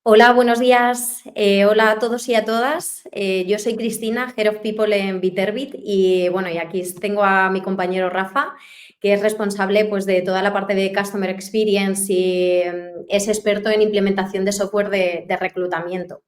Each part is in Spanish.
Hola, buenos días. Hola a todos y a todas. Yo soy Cristina, Head of People en Biterbit y bueno, y aquí tengo a mi compañero Rafa, que es responsable pues, de toda la parte de Customer Experience y es experto en implementación de software de reclutamiento.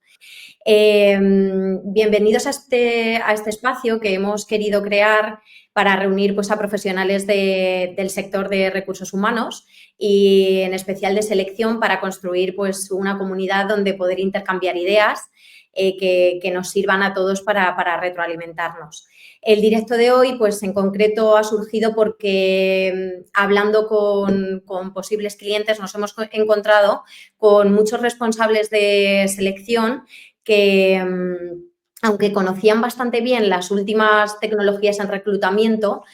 Bienvenidos a este espacio que hemos querido crear para reunir pues, a profesionales del sector de recursos humanos y en especial de selección para construir pues, una comunidad donde poder intercambiar ideas que nos sirvan a todos para retroalimentarnos. El directo de hoy, pues en concreto, ha surgido porque hablando con posibles clientes nos hemos encontrado con muchos responsables de selección que, aunque conocían bastante bien las últimas tecnologías en reclutamiento,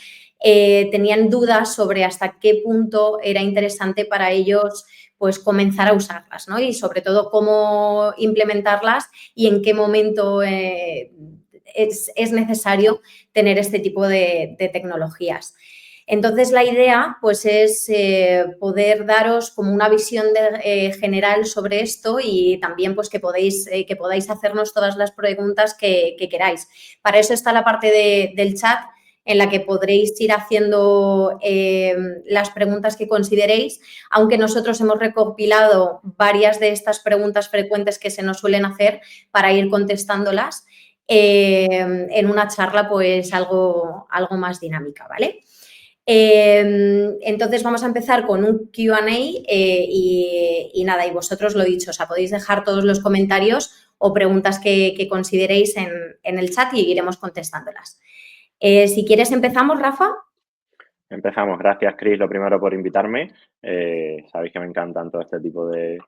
tenían dudas sobre hasta qué punto era interesante para ellos pues comenzar a usarlas, ¿no? Y sobre todo cómo implementarlas y en qué momento es necesario tener este tipo de tecnologías. Entonces, la idea pues, es poder daros como una visión general sobre esto y también pues, que podáis hacernos todas las preguntas que queráis. Para eso está la parte del chat en la que podréis ir haciendo las preguntas que consideréis, aunque nosotros hemos recopilado varias de estas preguntas frecuentes que se nos suelen hacer para ir contestándolas en una charla pues algo más dinámica, ¿vale? Entonces vamos a empezar con un Q&A y nada, y vosotros lo dicho, o sea, podéis dejar todos los comentarios o preguntas que consideréis en el chat y iremos contestándolas. Si quieres empezamos, Rafa. Empezamos. Gracias, Cris, lo primero por invitarme. Sabéis que me encantan todo este tipo de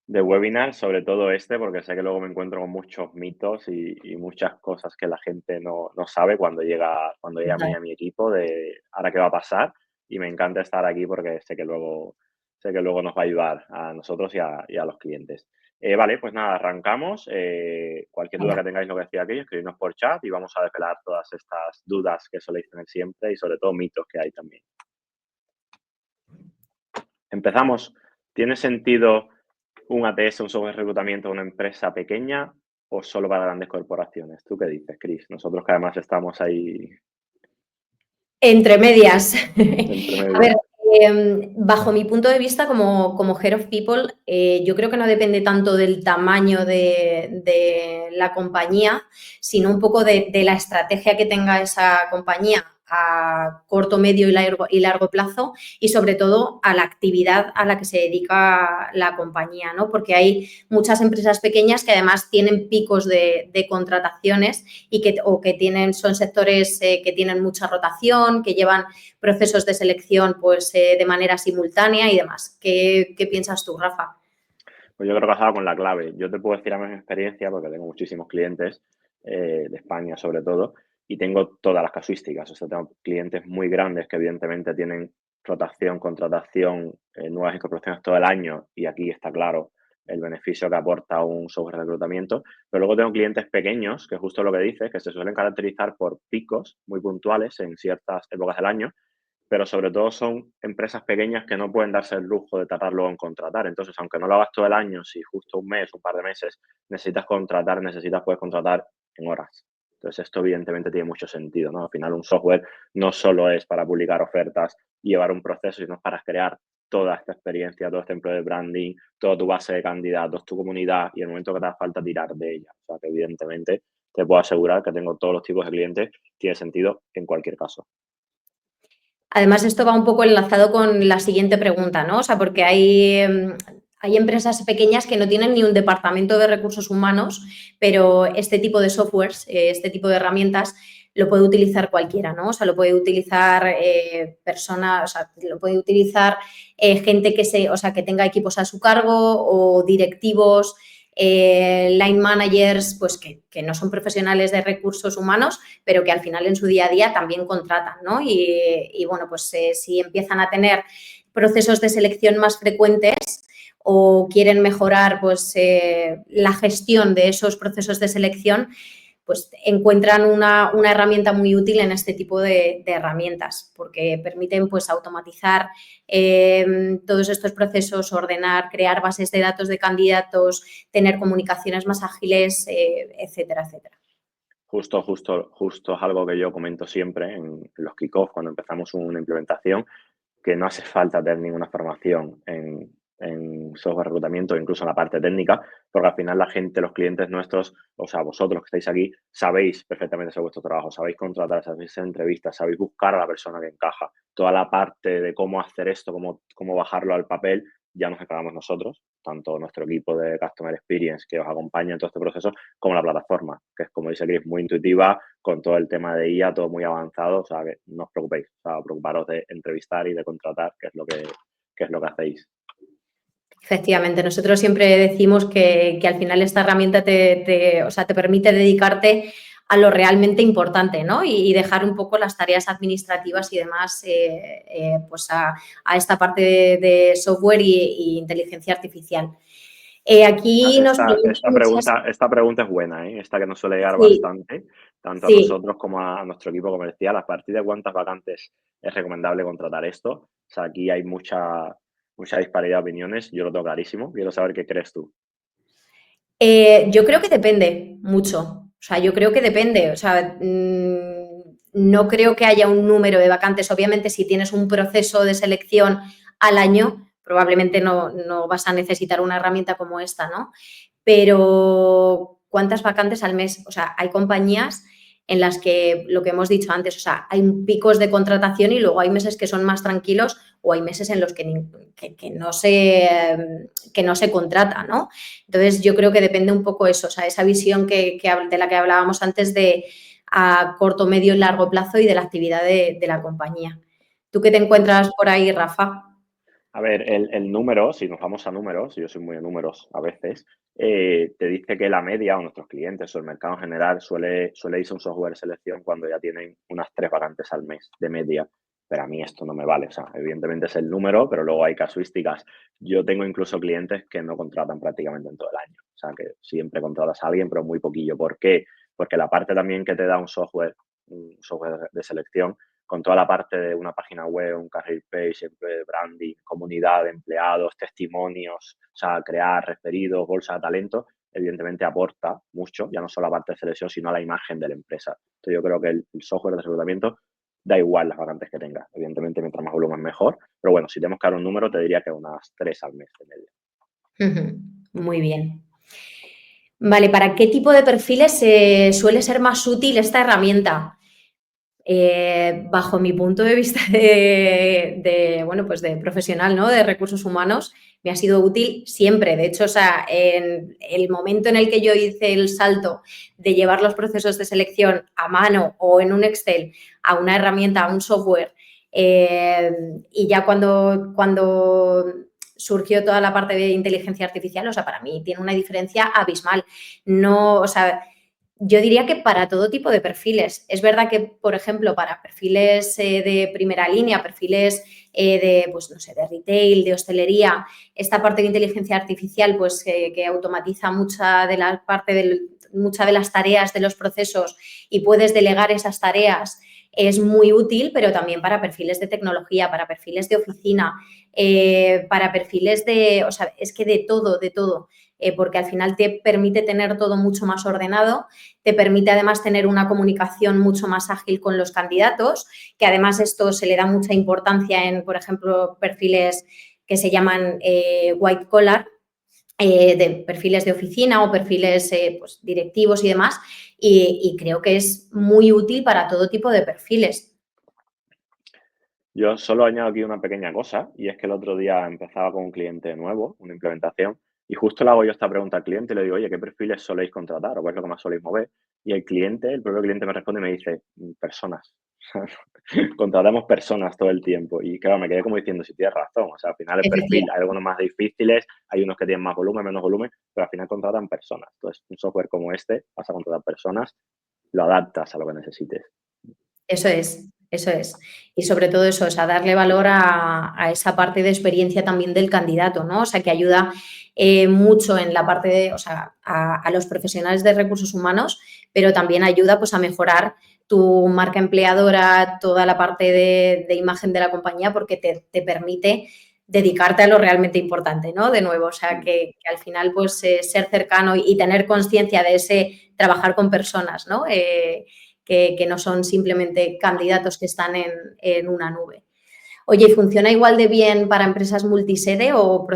webinars, sobre todo porque sé que luego me encuentro con muchos mitos y muchas cosas que la gente no sabe cuando llega a mí y a mi equipo de ahora qué va a pasar. Y me encanta estar aquí porque sé que luego nos va a ayudar a nosotros y a los clientes. Vale, pues nada, arrancamos. Cualquier duda que tengáis, lo que decía aquí, escribidnos por chat y vamos a despelar todas estas dudas que soléis tener siempre y sobre todo mitos que hay también. Empezamos. ¿Tiene sentido un ATS, un software de reclutamiento de una empresa pequeña o solo para grandes corporaciones? ¿Tú qué dices, Cris? Nosotros que además estamos ahí entre medias. entre A medio. ver, bajo mi punto de vista como Head of People, yo creo que no depende tanto del tamaño de la compañía, sino un poco de la estrategia que tenga esa compañía a corto, medio y largo plazo y sobre todo a la actividad a la que se dedica la compañía, ¿no? Porque hay muchas empresas pequeñas que además tienen picos de contrataciones y son sectores que tienen mucha rotación, que llevan procesos de selección pues, de manera simultánea y demás. ¿Qué piensas tú, Rafa? Pues yo creo que has dado con la clave. Yo te puedo decir a mi experiencia, porque tengo muchísimos clientes de España sobre todo, y tengo todas las casuísticas. O sea, tengo clientes muy grandes que evidentemente tienen rotación, contratación, nuevas incorporaciones todo el año, y aquí está claro el beneficio que aporta un software de reclutamiento. Pero luego tengo clientes pequeños, que justo lo que dices, que se suelen caracterizar por picos muy puntuales en ciertas épocas del año, pero sobre todo son empresas pequeñas que no pueden darse el lujo de tardar luego en contratar. Entonces, aunque no lo hagas todo el año, si justo un mes, un par de meses necesitas contratar, puedes contratar en horas. Entonces, esto evidentemente tiene mucho sentido, ¿no? Al final, un software no solo es para publicar ofertas y llevar un proceso, sino para crear toda esta experiencia, todo este empleo de branding, toda tu base de candidatos, tu comunidad y el momento que te haga falta tirar de ella. O sea, que evidentemente te puedo asegurar que tengo todos los tipos de clientes, tiene sentido en cualquier caso. Además, esto va un poco enlazado con la siguiente pregunta, ¿no? O sea, porque hay empresas pequeñas que no tienen ni un departamento de recursos humanos, pero este tipo de softwares, este tipo de herramientas, lo puede utilizar cualquiera, ¿no? O sea, lo puede utilizar personas, o sea, lo puede utilizar gente que tenga equipos a su cargo o directivos, line managers, pues que no son profesionales de recursos humanos, pero que al final en su día a día también contratan, ¿no? Y bueno, pues si empiezan a tener procesos de selección más frecuentes o quieren mejorar pues la gestión de esos procesos de selección, pues encuentran una herramienta muy útil en este tipo de herramientas, porque permiten pues automatizar todos estos procesos, ordenar, crear bases de datos de candidatos, tener comunicaciones más ágiles, etcétera, etcétera. Justo es algo que yo comento siempre en los kickoffs cuando empezamos una implementación, que no hace falta tener ninguna formación en software de reclutamiento, incluso en la parte técnica, porque al final la gente, los clientes nuestros, o sea, vosotros que estáis aquí, sabéis perfectamente hacer vuestro trabajo, sabéis contratar, sabéis hacer entrevistas, sabéis buscar a la persona que encaja. Toda la parte de cómo hacer esto, cómo bajarlo al papel, ya nos encargamos nosotros, tanto nuestro equipo de Customer Experience que os acompaña en todo este proceso, como la plataforma, que es, como dice Chris, muy intuitiva, con todo el tema de IA, todo muy avanzado, o sea, que no os preocupéis, o sea, preocuparos de entrevistar y de contratar, que es lo que hacéis. Efectivamente, nosotros siempre decimos que al final esta herramienta o sea, te permite dedicarte a lo realmente importante, ¿no? Y dejar un poco las tareas administrativas y demás pues a esta parte de software y inteligencia artificial. Aquí nos preguntan Esta pregunta es buena, ¿eh? Esta que nos suele llegar Sí, bastante, tanto a sí. nosotros como a nuestro equipo comercial. ¿A partir de cuántas vacantes es recomendable contratar esto? O sea, aquí hay mucha disparidad de opiniones. Yo lo tengo clarísimo. Quiero saber qué crees tú. Yo creo que depende mucho. O sea, yo creo que depende. O sea, no creo que haya un número de vacantes. Obviamente, si tienes un proceso de selección al año, probablemente no vas a necesitar una herramienta como esta, ¿no? Pero, ¿cuántas vacantes al mes? O sea, hay compañías en las que, lo que hemos dicho antes, o sea, hay picos de contratación y luego hay meses que son más tranquilos o hay meses en los que no se contrata, ¿no? Entonces, yo creo que depende un poco eso, o sea, esa visión de la que hablábamos antes de a corto, medio y largo plazo y de la actividad de la compañía. ¿Tú qué te encuentras por ahí, Rafa? A ver, el número, si nos vamos a números, yo soy muy de números a veces, te dice que la media o nuestros clientes o el mercado en general suele irse a un software de selección cuando ya tienen unas 3 vacantes al mes de media. Pero a mí esto no me vale. O sea, evidentemente es el número, pero luego hay casuísticas. Yo tengo incluso clientes que no contratan prácticamente en todo el año. O sea, que siempre contratas a alguien, pero muy poquillo. ¿Por qué? Porque la parte también que te da un software de selección, con toda la parte de una página web, un career page, branding, comunidad de empleados, testimonios, o sea, crear referidos, bolsa de talento, evidentemente aporta mucho, ya no solo a la parte de selección, sino a la imagen de la empresa. Entonces yo creo que el software de reclutamiento da igual las vacantes que tenga. Evidentemente, mientras más volumen, mejor. Pero bueno, si tenemos que dar un número, te diría que unas 3 al mes de media. Muy bien. Vale, ¿para qué tipo de perfiles suele ser más útil esta herramienta? Bajo mi punto de vista bueno, pues de profesional, ¿no? De recursos humanos, me ha sido útil siempre. De hecho, o sea, en el momento en el que yo hice el salto de llevar los procesos de selección a mano o en un Excel a una herramienta, a un software, y ya cuando surgió toda la parte de inteligencia artificial, o sea, para mí tiene una diferencia abismal. No, o sea, yo diría que para todo tipo de perfiles. Es verdad que, por ejemplo, para perfiles de primera línea, perfiles pues no sé, de retail, de hostelería, esta parte de inteligencia artificial, pues que automatiza mucha de las tareas de los procesos y puedes delegar esas tareas, es muy útil, pero también para perfiles de tecnología, para perfiles de oficina, para perfiles o sea, es que de todo, porque al final te permite tener todo mucho más ordenado, te permite además tener una comunicación mucho más ágil con los candidatos, que además esto se le da mucha importancia en, por ejemplo, perfiles que se llaman white collar, de perfiles de oficina o perfiles pues, directivos y demás, y creo que es muy útil para todo tipo de perfiles. Yo solo añado aquí una pequeña cosa, y es que el otro día empezaba con un cliente nuevo, una implementación, y justo le hago yo esta pregunta al cliente y le digo, oye, ¿qué perfiles soléis contratar o qué es lo que más soléis mover? Y el propio cliente me responde y me dice, personas. Contratamos personas todo el tiempo. Y claro, me quedé como diciendo, si tienes razón, o sea, al final el perfil, hay Efectivamente. algunos más difíciles, hay unos que tienen más volumen, menos volumen, pero al final contratan personas. Entonces, un software como este, vas a contratar personas, lo adaptas a lo que necesites. Eso es. Eso es. Y sobre todo eso, o sea, darle valor a esa parte de experiencia también del candidato, ¿no? O sea, que ayuda mucho en la parte de, o sea, a los profesionales de recursos humanos, pero también ayuda pues a mejorar tu marca empleadora, toda la parte de imagen de la compañía, porque te permite dedicarte a lo realmente importante, ¿no? De nuevo, o sea, que al final, pues, ser cercano y tener conciencia de ese trabajar con personas, ¿no? Que no son simplemente candidatos que están en una nube. Oye, ¿y funciona igual de bien para empresas multisede o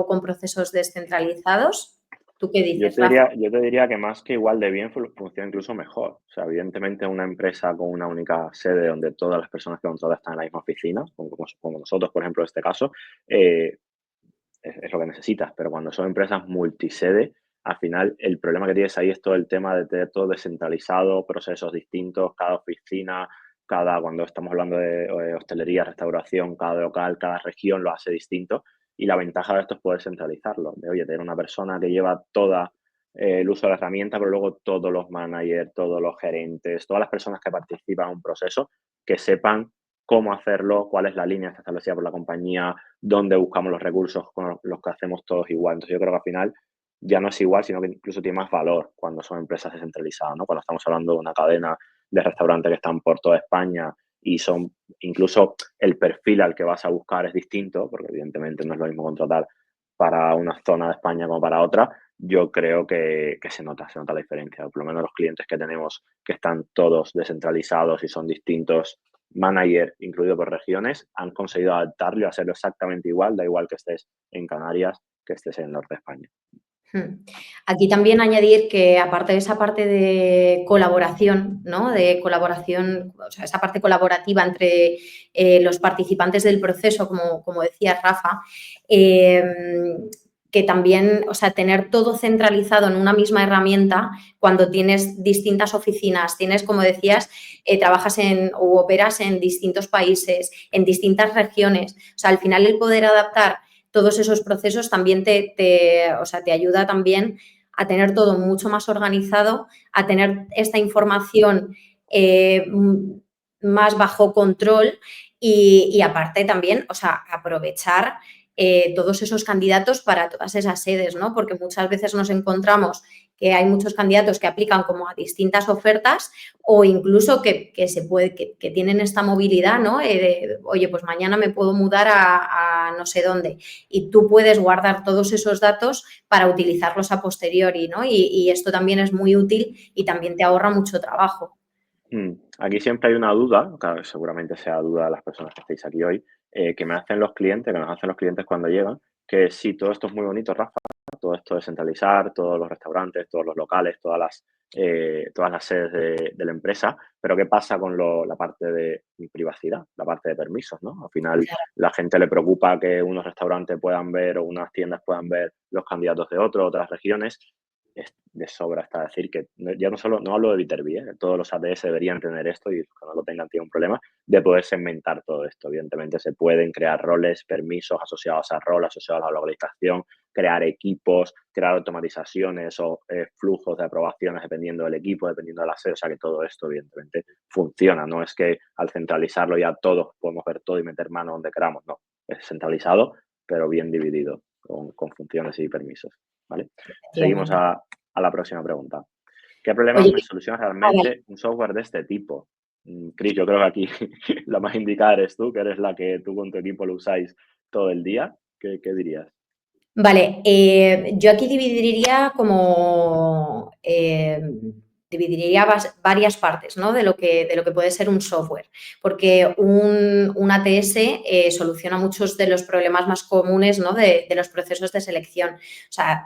con procesos descentralizados? ¿Tú qué dices, Rafa? Yo te diría que más que igual de bien, funciona incluso mejor. O sea, evidentemente una empresa con una única sede donde todas las personas que controla están en la misma oficina, como nosotros, por ejemplo, en este caso, eh, es lo que necesitas. Pero cuando son empresas multisede, al final el problema que tienes ahí es todo el tema de tener todo descentralizado, procesos distintos, cada oficina, cuando estamos hablando de hostelería, restauración, cada local, cada región lo hace distinto. Y la ventaja de esto es poder centralizarlo. De, oye, tener una persona que lleva toda el uso de la herramienta, pero luego todos los managers, todos los gerentes, todas las personas que participan en un proceso, que sepan cómo hacerlo, cuál es la línea que está establecida por la compañía, dónde buscamos los recursos con los que hacemos todos igual. Entonces yo creo que al final ya no es igual, sino que incluso tiene más valor cuando son empresas descentralizadas, ¿no? Cuando estamos hablando de una cadena de restaurantes que están por toda España y son incluso el perfil al que vas a buscar es distinto, porque evidentemente no es lo mismo contratar para una zona de España como para otra. Yo creo que se nota la diferencia. Por lo menos los clientes que tenemos que están todos descentralizados y son distintos manager, incluido por regiones, han conseguido adaptarlo y hacerlo exactamente igual, da igual que estés en Canarias, que estés en el norte de España. Aquí también añadir que aparte de esa parte de colaboración, ¿no? De colaboración, o sea, esa parte colaborativa entre los participantes del proceso, como decía Rafa, que también, o sea, tener todo centralizado en una misma herramienta cuando tienes distintas oficinas, tienes, como decías, trabajas o operas en distintos países, en distintas regiones. O sea, al final el poder adaptar todos esos procesos también o sea, te ayuda también a tener todo mucho más organizado, a tener esta información más bajo control y aparte también, o sea, aprovechar todos esos candidatos para todas esas sedes, ¿no? Porque muchas veces nos encontramos que hay muchos candidatos que aplican como a distintas ofertas o incluso que tienen esta movilidad, ¿no? Oye, pues mañana me puedo mudar a no sé dónde y tú puedes guardar todos esos datos para utilizarlos a posteriori, ¿no? Y esto también es muy útil y también te ahorra mucho trabajo. Aquí siempre hay una duda, claro, seguramente sea duda de las personas que estáis aquí hoy, que me hacen los clientes, que nos hacen los clientes cuando llegan, que sí, todo esto es muy bonito, Rafa, todo esto de centralizar, todos los restaurantes, todos los locales, todas las sedes de la empresa, pero ¿qué pasa con la parte de privacidad, la parte de permisos, ¿no? Al final, la gente le preocupa que unos restaurantes puedan ver o unas tiendas puedan ver los candidatos de otras regiones. Es de sobra hasta decir que ya no hablo de Viterbi, todos los ATS deberían tener esto y los que no lo tengan tienen un problema de poder segmentar todo esto. Evidentemente se pueden crear roles, permisos asociados a rol, asociados a la localización, crear equipos, crear automatizaciones o flujos de aprobaciones dependiendo del equipo, dependiendo de la sede. O sea que todo esto evidentemente funciona. No es que al centralizarlo ya todos podemos ver todo y meter mano donde queramos. No, es centralizado pero bien dividido con funciones y permisos. ¿Vale? Seguimos Efectivamente. a la próxima pregunta. ¿Qué problemas Oye, me soluciona vale. realmente un software de este tipo? Cris, yo creo que aquí la más indicada eres tú, que eres la que tú con tu equipo lo usáis todo el día. ¿Qué dirías? Vale, yo aquí dividiría varias partes, ¿no? De lo que puede ser un software, porque un ATS soluciona muchos de los problemas más comunes, ¿no? de los procesos de selección. O sea,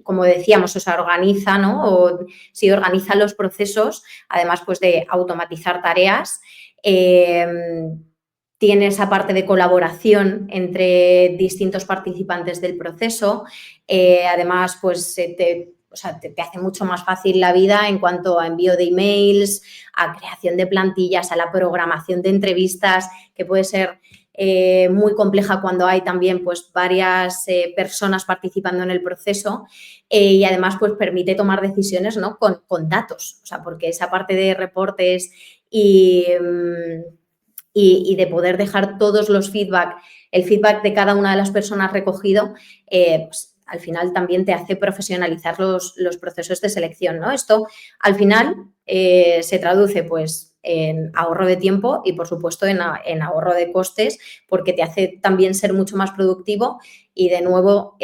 como decíamos, o sea, organiza, ¿no? O si organiza los procesos, además pues de automatizar tareas. Tiene esa parte de colaboración entre distintos participantes del proceso. Además, pues te hace mucho más fácil la vida en cuanto a envío de emails, a creación de plantillas, a la programación de entrevistas, que puede ser muy compleja cuando hay también pues varias personas participando en el proceso y además pues permite tomar decisiones, ¿no? con datos, o sea, porque esa parte de reportes y, y de poder dejar todos los feedback, el feedback de cada una de las personas recogido, pues, al final también te hace profesionalizar los procesos de selección, ¿no? Esto al final se traduce pues en ahorro de tiempo y por supuesto en ahorro de costes, porque te hace también ser mucho más productivo y de nuevo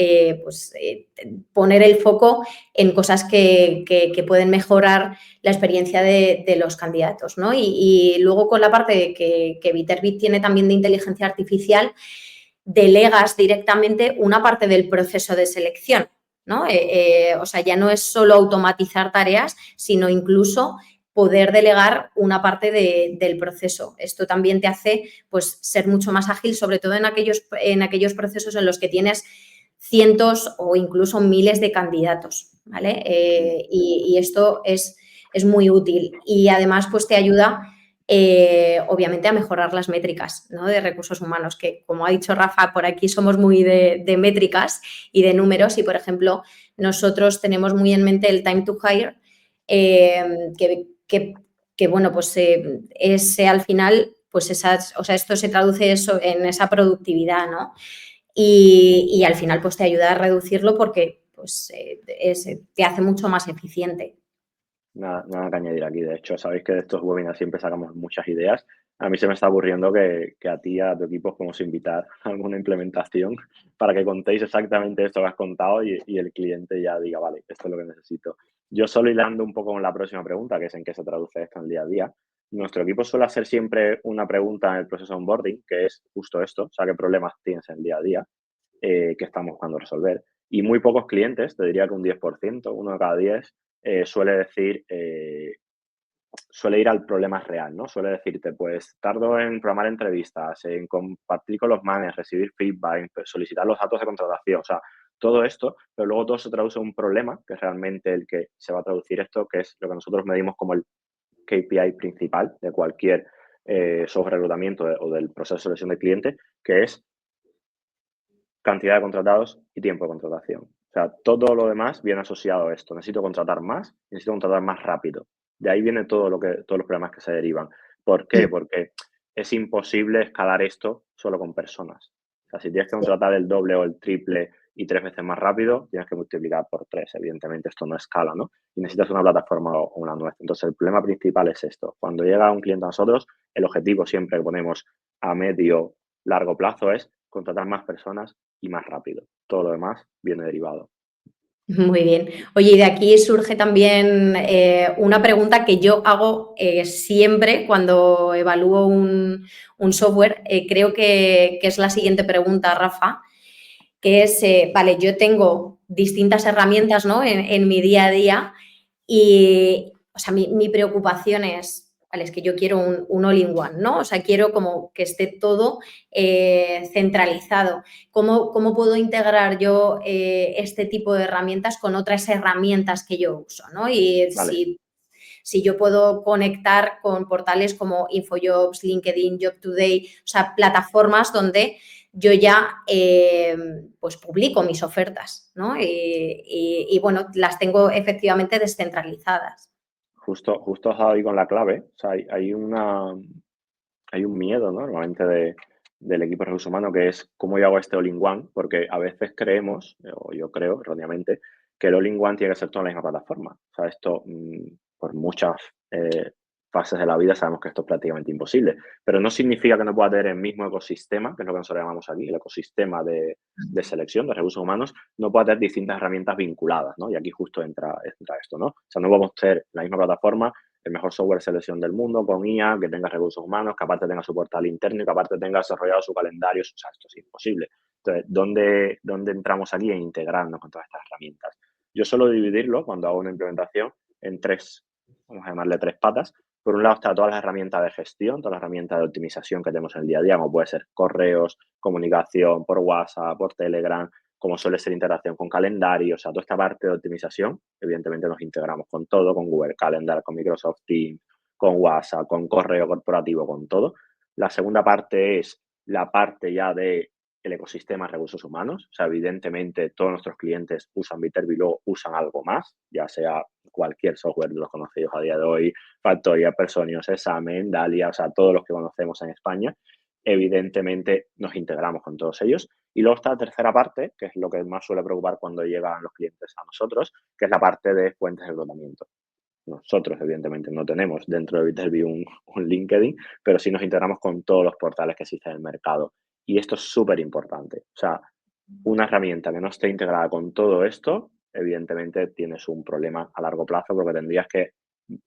poner el foco en cosas que pueden mejorar la experiencia de los candidatos, ¿no? Y luego con la parte que Viterbit tiene también de inteligencia artificial, delegas directamente una parte del proceso de selección, ¿no? O sea, ya no es solo automatizar tareas, sino incluso poder delegar una parte del proceso. Esto también te hace pues, ser mucho más ágil, sobre todo en aquellos procesos en los que tienes cientos o incluso miles de candidatos, ¿vale? Y esto es muy útil y además pues te ayuda obviamente a mejorar las métricas, ¿no? De recursos humanos, que como ha dicho Rafa, por aquí somos muy de métricas y de números y, por ejemplo, nosotros tenemos muy en mente el time to hire, que bueno, pues es al final, pues esto se traduce eso en esa productividad, ¿no? Y al final pues te ayuda a reducirlo porque pues, te hace mucho más eficiente. Nada que añadir aquí. De hecho, sabéis que de estos webinars siempre sacamos muchas ideas. A mí se me está aburriendo que a ti y a tu equipo os podemos invitar a alguna implementación para que contéis exactamente esto que has contado y el cliente ya diga, vale, esto es lo que necesito. Yo solo hilando un poco con la próxima pregunta, que es en qué se traduce esto en el día a día. Nuestro equipo suele hacer siempre una pregunta en el proceso de onboarding, que es justo esto, o sea, qué problemas tienes en el día a día, que estamos buscando resolver. Y muy pocos clientes, te diría que un 10%, uno de cada 10, suele decir, suele ir al problema real, ¿no? Suele decirte, pues tardo en programar entrevistas, en compartir con los managers, recibir feedback, en solicitar los datos de contratación, o sea, todo esto, pero luego todo se traduce a un problema, que es realmente el que se va a traducir esto, que es lo que nosotros medimos como el KPI principal de cualquier software de reclutamiento o del proceso de selección de cliente, que es cantidad de contratados y tiempo de contratación. O sea, todo lo demás viene asociado a esto. Necesito contratar más, necesito contratar más rápido. De ahí viene todos los problemas que se derivan. ¿Por qué? Sí, Porque es imposible escalar esto solo con personas. O sea, si tienes que sí. contratar el doble o el triple y 3 veces más rápido, tienes que multiplicar por 3. Evidentemente, esto no escala, ¿no? Y necesitas una plataforma o una nuestra. Entonces, el problema principal es esto. Cuando llega un cliente a nosotros, el objetivo siempre que ponemos a medio, largo plazo es contratar más personas y más rápido. Todo lo demás viene derivado. Muy bien. Oye, y de aquí surge también una pregunta que yo hago siempre cuando evalúo un software. Creo que es la siguiente pregunta, Rafa, que es, vale, yo tengo distintas herramientas, ¿no? en mi día a día y, o sea, mi preocupación es, vale, es que yo quiero un all-in-one, ¿no? O sea, quiero como que esté todo centralizado. ¿Cómo puedo integrar yo este tipo de herramientas con otras herramientas que yo uso, ¿no? Y Vale, si yo puedo conectar con portales como InfoJobs, LinkedIn, Job Today, o sea, plataformas donde yo ya pues publico mis ofertas, ¿no? Y, bueno, las tengo efectivamente descentralizadas. justo has dado ahí con la clave. O sea, hay un miedo, ¿no? Normalmente del equipo de recursos humanos, que es cómo yo hago este all-in-one, porque a veces creemos, o yo creo erróneamente, que el all-in-one tiene que ser todo en la misma plataforma. O sea, esto, por muchas fases de la vida sabemos que esto es prácticamente imposible, pero no significa que no pueda tener el mismo ecosistema, que es lo que nosotros llamamos aquí, el ecosistema de selección de recursos humanos, no pueda tener distintas herramientas vinculadas, ¿no? Y aquí justo entra esto, ¿no? O sea, no podemos tener la misma plataforma el mejor software de selección del mundo, con IA, que tenga recursos humanos, que aparte tenga su portal interno y que aparte tenga desarrollado su calendario. O sea, esto es imposible. Entonces, ¿dónde entramos aquí en integrarnos con todas estas herramientas? Yo suelo dividirlo, cuando hago una implementación, en tres, vamos a llamarle tres patas. Por un lado está todas las herramientas de gestión, todas las herramientas de optimización que tenemos en el día a día, como puede ser correos, comunicación por WhatsApp, por Telegram, como suele ser interacción con calendario, o sea, toda esta parte de optimización, evidentemente nos integramos con todo, con Google Calendar, con Microsoft Teams, con WhatsApp, con correo corporativo, con todo. La segunda parte es la parte ya de el ecosistema de recursos humanos. O sea, evidentemente todos nuestros clientes usan Viterbi y luego usan algo más, ya sea cualquier software de los conocidos a día de hoy, Factoria, Personius, Examen, Dalia, o sea, todos los que conocemos en España. Evidentemente nos integramos con todos ellos. Y luego está la tercera parte, que es lo que más suele preocupar cuando llegan los clientes a nosotros, que es la parte de fuentes de reclutamiento. Nosotros, evidentemente, no tenemos dentro de Viterbi un LinkedIn, pero sí nos integramos con todos los portales que existen en el mercado. Y esto es súper importante. O sea, una herramienta que no esté integrada con todo esto, evidentemente tienes un problema a largo plazo porque tendrías que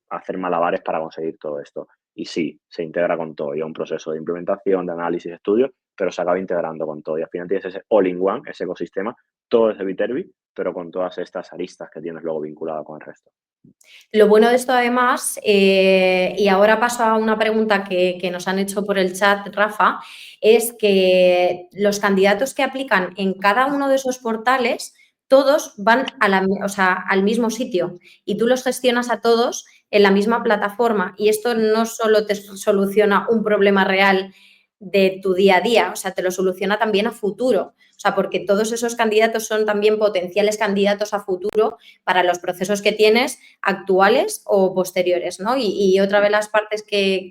hacer malabares para conseguir todo esto. Y sí, se integra con todo. Y es un proceso de implementación, de análisis, de estudio, pero se acaba integrando con todo. Y al final tienes ese all-in-one, ese ecosistema, todo desde Viterbi, pero con todas estas aristas que tienes luego vinculadas con el resto. Lo bueno de esto, además, y ahora paso a una pregunta que nos han hecho por el chat, Rafa, es que los candidatos que aplican en cada uno de esos portales, todos van al mismo sitio y tú los gestionas a todos en la misma plataforma. Y esto no solo te soluciona un problema real de tu día a día, o sea, te lo soluciona también a futuro. O sea, porque todos esos candidatos son también potenciales candidatos a futuro para los procesos que tienes actuales o posteriores, ¿no? Y otra de las partes que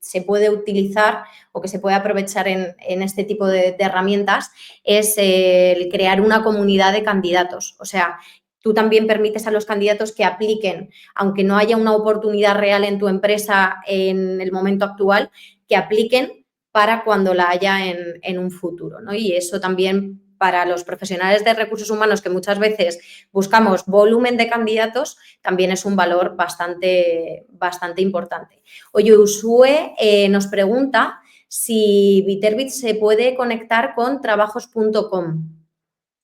se puede utilizar o que se puede aprovechar en este tipo de herramientas es el crear una comunidad de candidatos. O sea, tú también permites a los candidatos que apliquen, aunque no haya una oportunidad real en tu empresa en el momento actual, que apliquen para cuando la haya en un futuro, ¿no? Y eso también para los profesionales de recursos humanos, que muchas veces buscamos volumen de candidatos, también es un valor bastante importante. Oye, Usue nos pregunta si Viterbit se puede conectar con trabajos.com.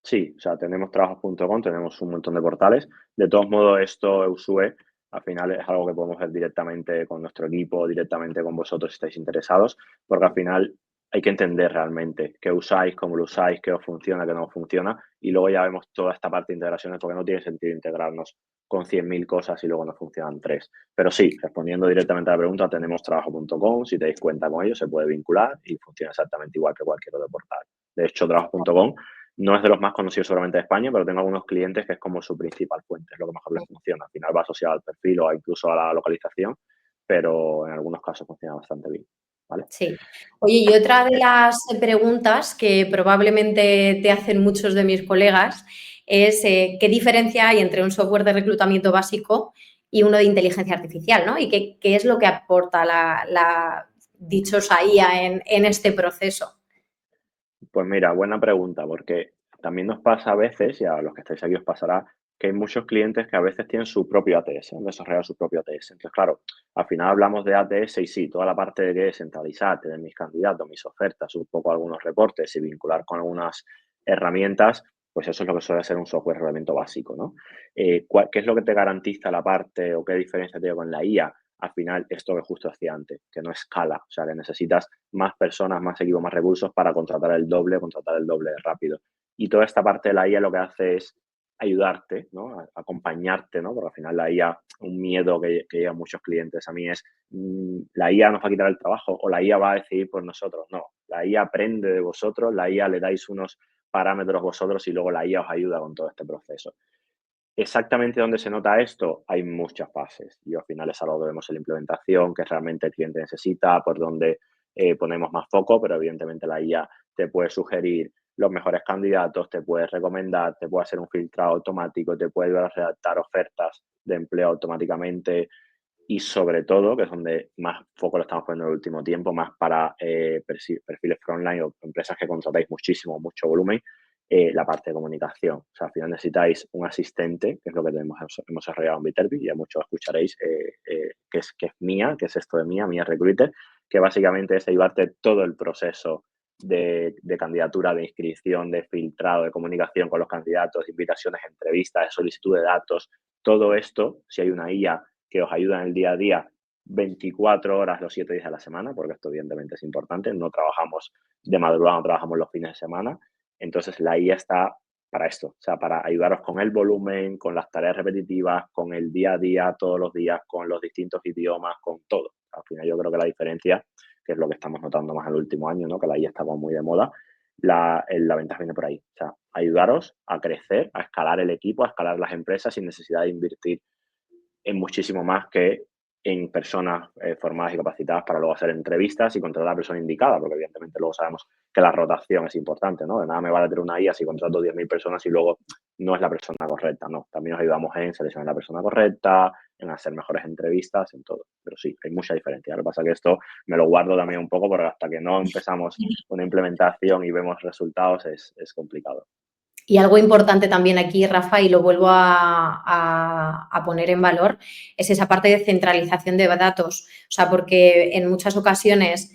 Sí, o sea, tenemos trabajos.com, tenemos un montón de portales. De todos modos, esto, Usue, al final es algo que podemos ver directamente con nuestro equipo, directamente con vosotros si estáis interesados, porque al final hay que entender realmente qué usáis, cómo lo usáis, qué os funciona, qué no os funciona, y luego ya vemos toda esta parte de integraciones, porque no tiene sentido integrarnos con 100.000 cosas y luego nos funcionan 3. Pero sí, respondiendo directamente a la pregunta, tenemos trabajo.com, si te dais cuenta con ello, se puede vincular y funciona exactamente igual que cualquier otro portal. De hecho, trabajo.com no es de los más conocidos seguramente de España, pero tengo algunos clientes que es como su principal fuente, es lo que mejor les funciona. Al final va asociado al perfil o incluso a la localización, pero en algunos casos funciona bastante bien. ¿Vale? Sí. Oye, y otra de las preguntas que probablemente te hacen muchos de mis colegas es ¿qué diferencia hay entre un software de reclutamiento básico y uno de inteligencia artificial, ¿no? Y qué es lo que aporta la dichosa IA en este proceso. Pues mira, buena pregunta, porque también nos pasa a veces, y a los que estáis aquí os pasará, que hay muchos clientes que a veces tienen su propio ATS, han desarrollado su propio ATS. Entonces, claro, al final hablamos de ATS y sí, toda la parte de que es centralizar, tener mis candidatos, mis ofertas, un poco algunos reportes y vincular con algunas herramientas, pues eso es lo que suele ser un software de reclutamiento básico, ¿no? ¿Qué es lo que te garantiza la parte o qué diferencia tiene con la IA? Al final, esto que justo decía antes, que no escala, o sea, que necesitas más personas, más equipos, más recursos para contratar el doble de rápido. Y toda esta parte de la IA lo que hace es ayudarte, ¿no? Acompañarte, ¿no? Porque al final la IA, un miedo que llegan muchos clientes a mí es, la IA nos va a quitar el trabajo o la IA va a decidir por nosotros. No, la IA aprende de vosotros, la IA le dais unos parámetros vosotros y luego la IA os ayuda con todo este proceso. Exactamente dónde se nota esto, hay muchas fases y al final es algo que vemos en la implementación, que realmente el cliente necesita, por donde ponemos más foco, pero evidentemente la IA te puede sugerir los mejores candidatos, te puede recomendar, te puede hacer un filtrado automático, te puede ayudar a redactar ofertas de empleo automáticamente y sobre todo, que es donde más foco lo estamos poniendo en el último tiempo, más para perfiles frontline o empresas que contratáis muchísimo, mucho volumen, la parte de comunicación. O sea, al final necesitáis un asistente, que es lo que hemos desarrollado en Viterbi, ya muchos escucharéis, que es mía, que es esto de mía Recruiter, que básicamente es ayudarte todo el proceso de candidatura, de inscripción, de filtrado, de comunicación con los candidatos, de invitaciones, entrevistas, de solicitud de datos. Todo esto, si hay una IA que os ayuda en el día a día 24 horas los 7 días de la semana, porque esto evidentemente es importante, no trabajamos de madrugada, no trabajamos los fines de semana, entonces la IA está para esto, o sea, para ayudaros con el volumen, con las tareas repetitivas, con el día a día, todos los días, con los distintos idiomas, con todo. Al final yo creo que la diferencia que es lo que estamos notando más en el último año, ¿no? Que la IA está como muy de moda, la ventaja viene por ahí. O sea, ayudaros a crecer, a escalar el equipo, a escalar las empresas sin necesidad de invertir en muchísimo más que en personas formadas y capacitadas para luego hacer entrevistas y contratar a la persona indicada, porque evidentemente luego sabemos que la rotación es importante, ¿no? De nada me vale tener una IA si contrato 10.000 personas y luego no es la persona correcta, no. También nos ayudamos en seleccionar la persona correcta, en hacer mejores entrevistas, en todo. Pero sí, hay mucha diferencia. Lo que pasa es que esto me lo guardo también un poco porque hasta que no empezamos una implementación y vemos resultados es complicado. Y algo importante también aquí, Rafa, y lo vuelvo a poner en valor, es esa parte de centralización de datos. O sea, porque en muchas ocasiones,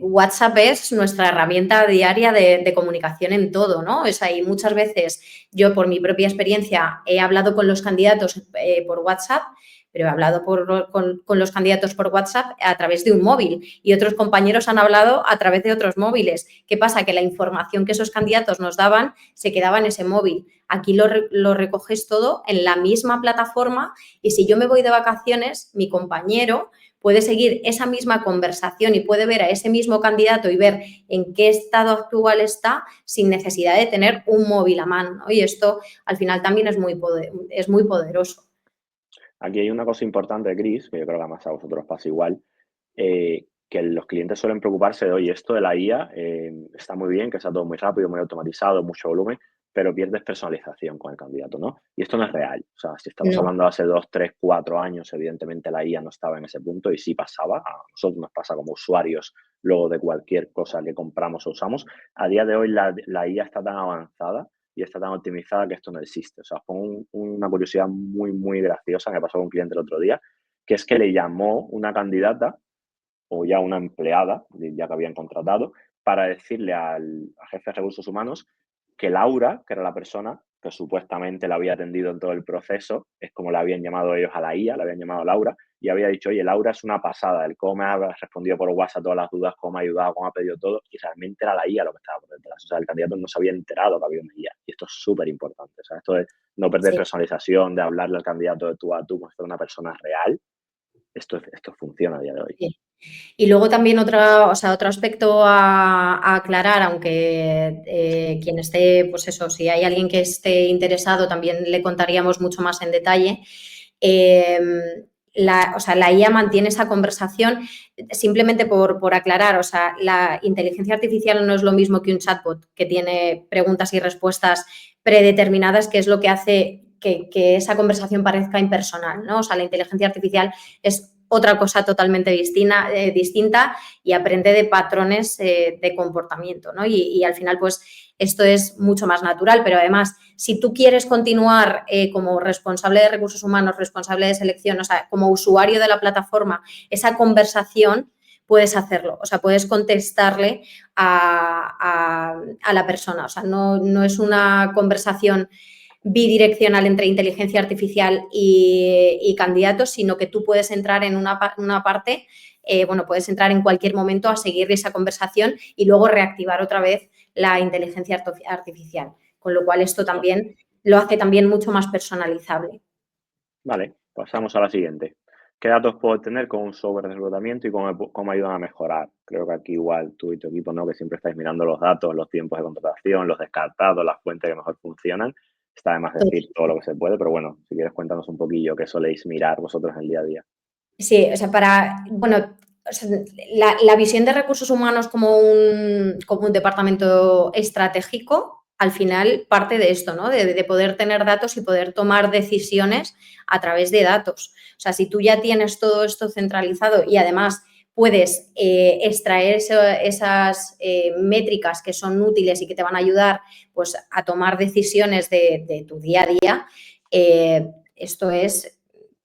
WhatsApp es nuestra herramienta diaria de comunicación en todo, ¿no? O sea, y muchas veces yo, por mi propia experiencia, he hablado con los candidatos por WhatsApp, pero he hablado con los candidatos por WhatsApp a través de un móvil y otros compañeros han hablado a través de otros móviles. ¿Qué pasa? Que la información que esos candidatos nos daban se quedaba en ese móvil. Aquí lo recoges todo en la misma plataforma y si yo me voy de vacaciones, mi compañero puede seguir esa misma conversación y puede ver a ese mismo candidato y ver en qué estado actual está sin necesidad de tener un móvil a mano, ¿no? Y esto al final también es muy poderoso. Aquí hay una cosa importante, Chris, que yo creo que además a vosotros pasa igual, que los clientes suelen preocuparse de, oye, esto de la IA está muy bien, que sea todo muy rápido, muy automatizado, mucho volumen, pero pierdes personalización con el candidato, ¿no? Y esto no es real. O sea, si estamos No. hablando de hace 2, 3, 4 años, evidentemente la IA no estaba en ese punto y sí pasaba. A nosotros nos pasa como usuarios luego de cualquier cosa que compramos o usamos. A día de hoy la IA está tan avanzada y está tan optimizada que esto no existe. O sea, os pongo una curiosidad muy, muy graciosa que me pasó con un cliente el otro día, que es que le llamó una candidata o ya una empleada, ya que habían contratado, para decirle al jefe de recursos humanos que Laura, que era la persona que supuestamente la había atendido en todo el proceso, es como la habían llamado ellos a la IA, la habían llamado Laura, y había dicho, oye, Laura es una pasada, el cómo me ha respondido por WhatsApp todas las dudas, cómo me ha ayudado, cómo ha pedido todo, y realmente era la IA lo que estaba por detrás. O sea, el candidato no se había enterado que había una IA, y esto es súper importante. O sea, esto de no perder Sí. personalización, de hablarle al candidato de tú a tú como si fuera una persona real, esto funciona a día de hoy. Sí. Y luego también otro aspecto a aclarar, aunque quien esté, pues eso, si hay alguien que esté interesado, también le contaríamos mucho más en detalle. La IA mantiene esa conversación simplemente por aclarar, o sea, la inteligencia artificial no es lo mismo que un chatbot que tiene preguntas y respuestas predeterminadas, que es lo que hace que esa conversación parezca impersonal, ¿no? O sea, la inteligencia artificial es otra cosa totalmente distinta y aprende de patrones de comportamiento, ¿no? Y al final, pues, esto es mucho más natural, pero además, si tú quieres continuar como responsable de recursos humanos, responsable de selección, o sea, como usuario de la plataforma, esa conversación, puedes hacerlo, o sea, puedes contestarle a la persona, o sea, no es una conversación bidireccional entre inteligencia artificial y candidatos, sino que tú puedes entrar en una parte, puedes entrar en cualquier momento a seguir esa conversación y luego reactivar otra vez la inteligencia artificial, con lo cual esto también lo hace también mucho más personalizable. Vale, pasamos a la siguiente. ¿Qué datos puedo tener con un software de reclutamiento y cómo ayudan a mejorar? Creo que aquí igual tú y tu equipo, ¿no? Que siempre estáis mirando los datos, los tiempos de contratación, los descartados, las fuentes que mejor funcionan. Está de más decir todo lo que se puede, pero bueno, si quieres cuéntanos un poquillo qué soléis mirar vosotros en el día a día. Sí, o sea, la visión de recursos humanos como un departamento estratégico, al final parte de esto, ¿no? De poder tener datos y poder tomar decisiones a través de datos. O sea, si tú ya tienes todo esto centralizado y además puedes extraer esas métricas que son útiles y que te van a ayudar, pues, a tomar decisiones de tu día a día, esto es,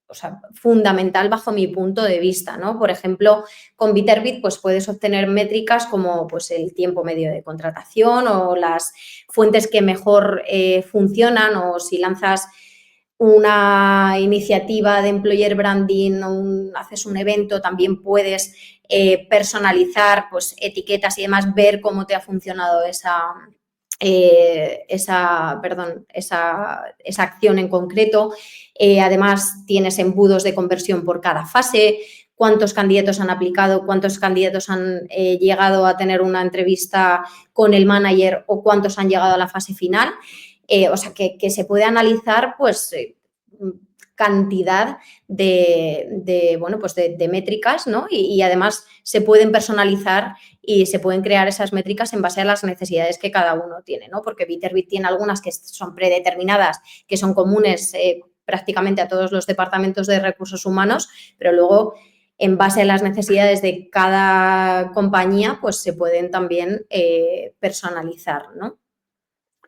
o sea, fundamental bajo mi punto de vista, ¿no? Por ejemplo, con Biterbit, pues puedes obtener métricas como, pues, el tiempo medio de contratación o las fuentes que mejor funcionan, o si lanzas una iniciativa de employer branding o haces un evento, también puedes personalizar, pues, etiquetas y demás, ver cómo te ha funcionado esa acción en concreto. Además, tienes embudos de conversión por cada fase, cuántos candidatos han aplicado, cuántos candidatos han llegado a tener una entrevista con el manager o cuántos han llegado a la fase final. O sea, que se puede analizar, pues, cantidad bueno, pues de métricas, ¿no? Y además se pueden personalizar y se pueden crear esas métricas en base a las necesidades que cada uno tiene, ¿no? Porque Biterbit tiene algunas que son predeterminadas, que son comunes prácticamente a todos los departamentos de recursos humanos, pero luego, en base a las necesidades de cada compañía, pues se pueden también personalizar, ¿no?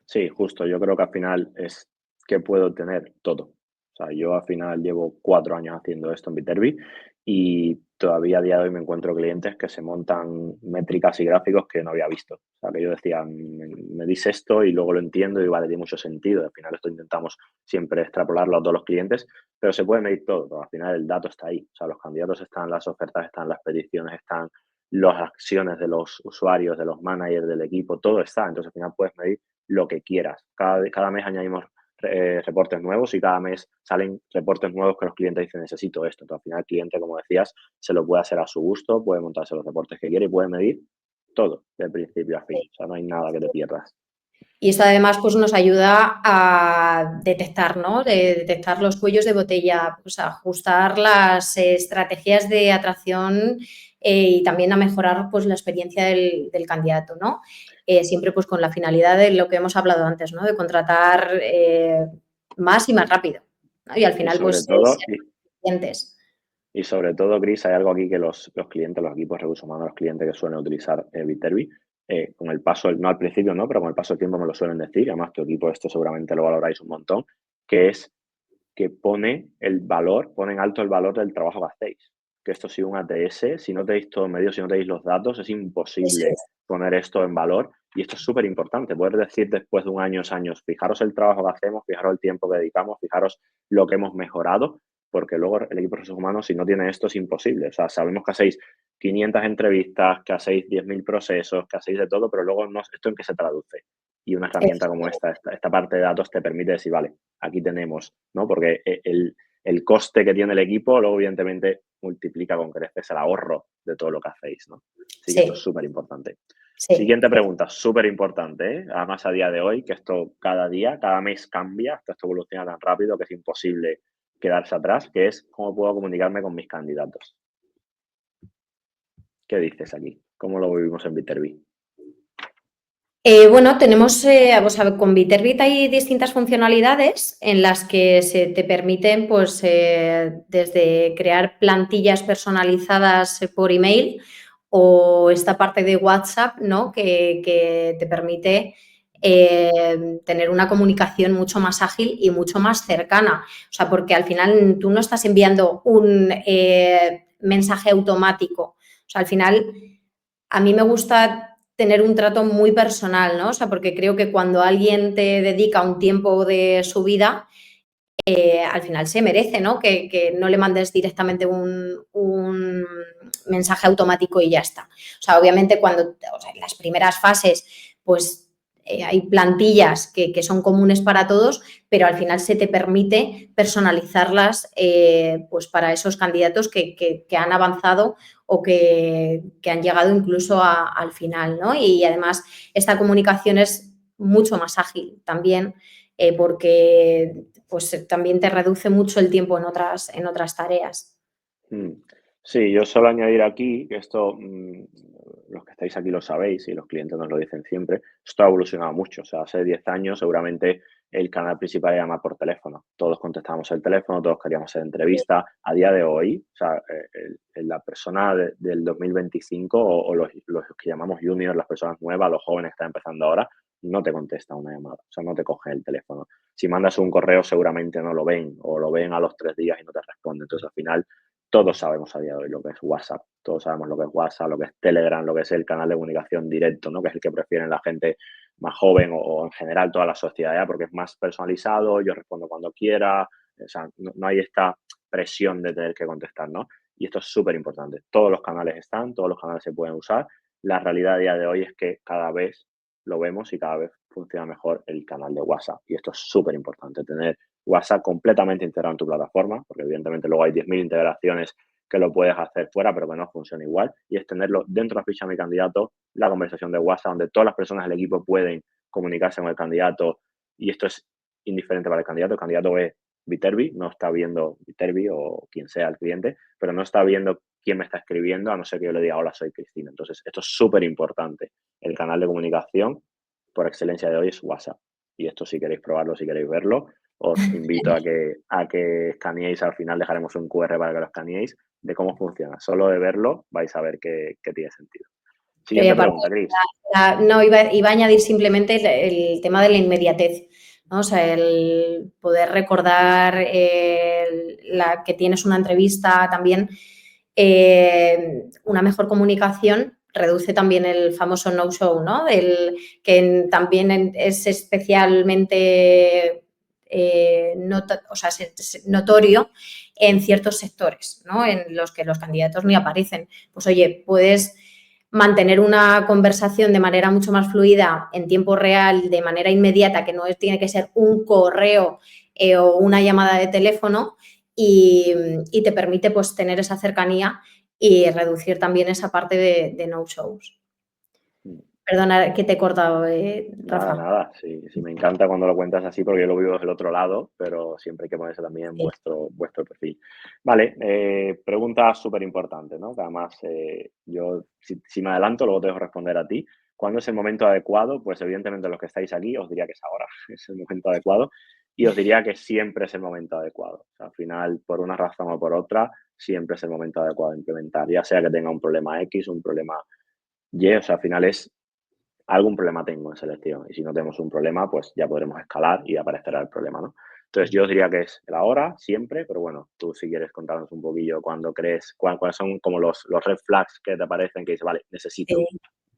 Sí, justo. Yo creo que al final es que puedo tener todo. O sea, yo al final llevo 4 años haciendo esto en Biterbi y todavía a día de hoy me encuentro clientes que se montan métricas y gráficos que no había visto. O sea, que yo decía, me dice esto y luego lo entiendo y vale, tiene mucho sentido. Al final esto intentamos siempre extrapolarlo a todos los clientes, pero se puede medir todo. Pero al final el dato está ahí. O sea, los candidatos están, las ofertas están, las peticiones están, las acciones de los usuarios, de los managers, del equipo, todo está. Entonces al final puedes medir lo que quieras. Cada mes añadimos reportes nuevos y cada mes salen reportes nuevos que los clientes dicen necesito esto. Entonces, al final el cliente, como decías, se lo puede hacer a su gusto, puede montarse los reportes que quiere y puede medir todo de principio a fin. O sea, no hay nada que te pierdas. Y esto además pues nos ayuda a detectar, ¿no? De detectar los cuellos de botella, pues a ajustar las estrategias de atracción y también a mejorar pues la experiencia del candidato, ¿no? Siempre pues con la finalidad de lo que hemos hablado antes, ¿no? De contratar más y más rápido, ¿no? Y al Y final sobre pues todo, ser eficientes. y sobre todo, Chris, hay algo aquí que los clientes, los equipos de recursos humanos, los clientes que suelen utilizar Biterbi, con el paso, no al principio no, pero con el paso del tiempo me lo suelen decir, además tu equipo esto seguramente lo valoráis un montón, que es que pone el valor, pone en alto el valor del trabajo que hacéis. Que esto si un ATS, si no tenéis todo en medio, si no tenéis los datos, es Eso imposible es. poner esto en valor. Y esto es súper importante, poder decir después de un año, 2 años, fijaros el trabajo que hacemos, fijaros el tiempo que dedicamos, fijaros lo que hemos mejorado, porque luego el equipo de recursos humanos, si no tiene esto, es imposible. O sea, sabemos que hacéis 500 entrevistas, que hacéis 10.000 procesos, que hacéis de todo, pero luego no, ¿esto en qué se traduce? Y una herramienta como esta parte de datos te permite decir, vale, aquí tenemos, ¿no? Porque el coste que tiene el equipo, luego evidentemente multiplica con creces el ahorro de todo lo que hacéis, ¿no? Así que esto es Sí, súper importante. sí. Siguiente pregunta, súper importante, ¿eh? Además a día de hoy, que esto cada día, cada mes cambia, esto evoluciona tan rápido que es imposible quedarse atrás, que es cómo puedo comunicarme con mis candidatos. ¿Qué dices aquí? ¿Cómo lo vivimos en Biterbi? Bueno, tenemos, vamos a ver, con Biterbit hay distintas funcionalidades en las que se te permiten, pues, desde crear plantillas personalizadas por email o esta parte de WhatsApp, ¿no? Que te permite tener una comunicación mucho más ágil y mucho más cercana. O sea, porque al final tú no estás enviando un mensaje automático. O sea, al final a mí me gusta tener un trato muy personal, ¿no? O sea, porque creo que cuando alguien te dedica un tiempo de su vida, al final se merece, ¿no? Que no le mandes directamente un mensaje automático y ya está. O sea, obviamente cuando, o sea, en las primeras fases, pues hay plantillas que son comunes para todos, pero al final se te permite personalizarlas pues para esos candidatos que han avanzado o que han llegado incluso al final, ¿no? Y además esta comunicación es mucho más ágil también porque pues también te reduce mucho el tiempo en otras tareas. Mm. Sí, yo solo añadir aquí que esto, los que estáis aquí lo sabéis y los clientes nos lo dicen siempre, esto ha evolucionado mucho. O sea, hace 10 años seguramente el canal principal era llamar por teléfono. Todos contestábamos el teléfono, todos queríamos hacer entrevista. A día de hoy, o sea, la persona del 2025 o los que llamamos juniors, las personas nuevas, los jóvenes que están empezando ahora, no te contesta una llamada, o sea, no te coge el teléfono. Si mandas un correo seguramente no lo ven o lo ven a los 3 días y no te responden. Entonces, al final, todos sabemos a día de hoy lo que es WhatsApp, todos sabemos lo que es WhatsApp, lo que es Telegram, lo que es el canal de comunicación directo, ¿no? Que es el que prefieren la gente más joven o en general toda la sociedad, ¿ya? Porque es más personalizado, yo respondo cuando quiera, o sea, no hay esta presión de tener que contestar, ¿no? Y esto es súper importante. Todos los canales están, todos los canales se pueden usar. La realidad a día de hoy es que cada vez lo vemos y cada vez funciona mejor el canal de WhatsApp. Y esto es súper importante, tener WhatsApp completamente integrado en tu plataforma, porque evidentemente luego hay 10.000 integraciones que lo puedes hacer fuera, pero que no funciona igual, y es tenerlo dentro de la ficha de mi candidato, la conversación de WhatsApp, donde todas las personas del equipo pueden comunicarse con el candidato, y esto es indiferente para el candidato ve Viterbi, no está viendo Viterbi o quien sea el cliente, pero no está viendo quién me está escribiendo, a no ser que yo le diga, hola, soy Cristina. Entonces, esto es súper importante. El canal de comunicación por excelencia de hoy es WhatsApp. Y esto, si queréis probarlo, si queréis verlo, os invito a que escaneéis. Al final dejaremos un QR para que lo escaneéis de cómo funciona. Solo de verlo vais a ver que tiene sentido. Siguiente Aparte, pregunta, Cris. no, iba a añadir simplemente el tema de la inmediatez, ¿no? O sea, el poder recordar que tienes una entrevista también, una mejor comunicación reduce también el famoso no-show, ¿no? Que también es especialmente notorio en ciertos sectores, ¿no? En los que los candidatos ni aparecen. Pues oye, puedes mantener una conversación de manera mucho más fluida, en tiempo real, de manera inmediata, que no tiene que ser un correo o una llamada de teléfono, y te permite pues tener esa cercanía y reducir también esa parte de no-shows. Perdona que te he cortado, Nada, Rafa. nada. Sí, sí, me encanta cuando lo cuentas así porque yo lo vivo desde el otro lado, pero siempre hay que ponerse también en Sí. vuestro perfil. Vale, pregunta súper importante, ¿no? Que además yo, si me adelanto, luego te dejo responder a ti. ¿Cuándo es el momento adecuado? Pues evidentemente los que estáis aquí os diría que es ahora, es el momento adecuado. Y os diría que siempre es el momento adecuado. O sea, al final, por una razón o por otra, siempre es el momento adecuado de implementar. Ya sea que tenga un problema X, un problema Y, o sea, al final es algún problema tengo en selección. Y si no tenemos un problema, pues ya podremos escalar y aparecerá el problema, ¿no? Entonces, yo diría que es el ahora, siempre, pero bueno, tú si quieres contarnos un poquillo cuándo crees, cuáles son como los red flags que te aparecen, que dices, vale, necesito Sí.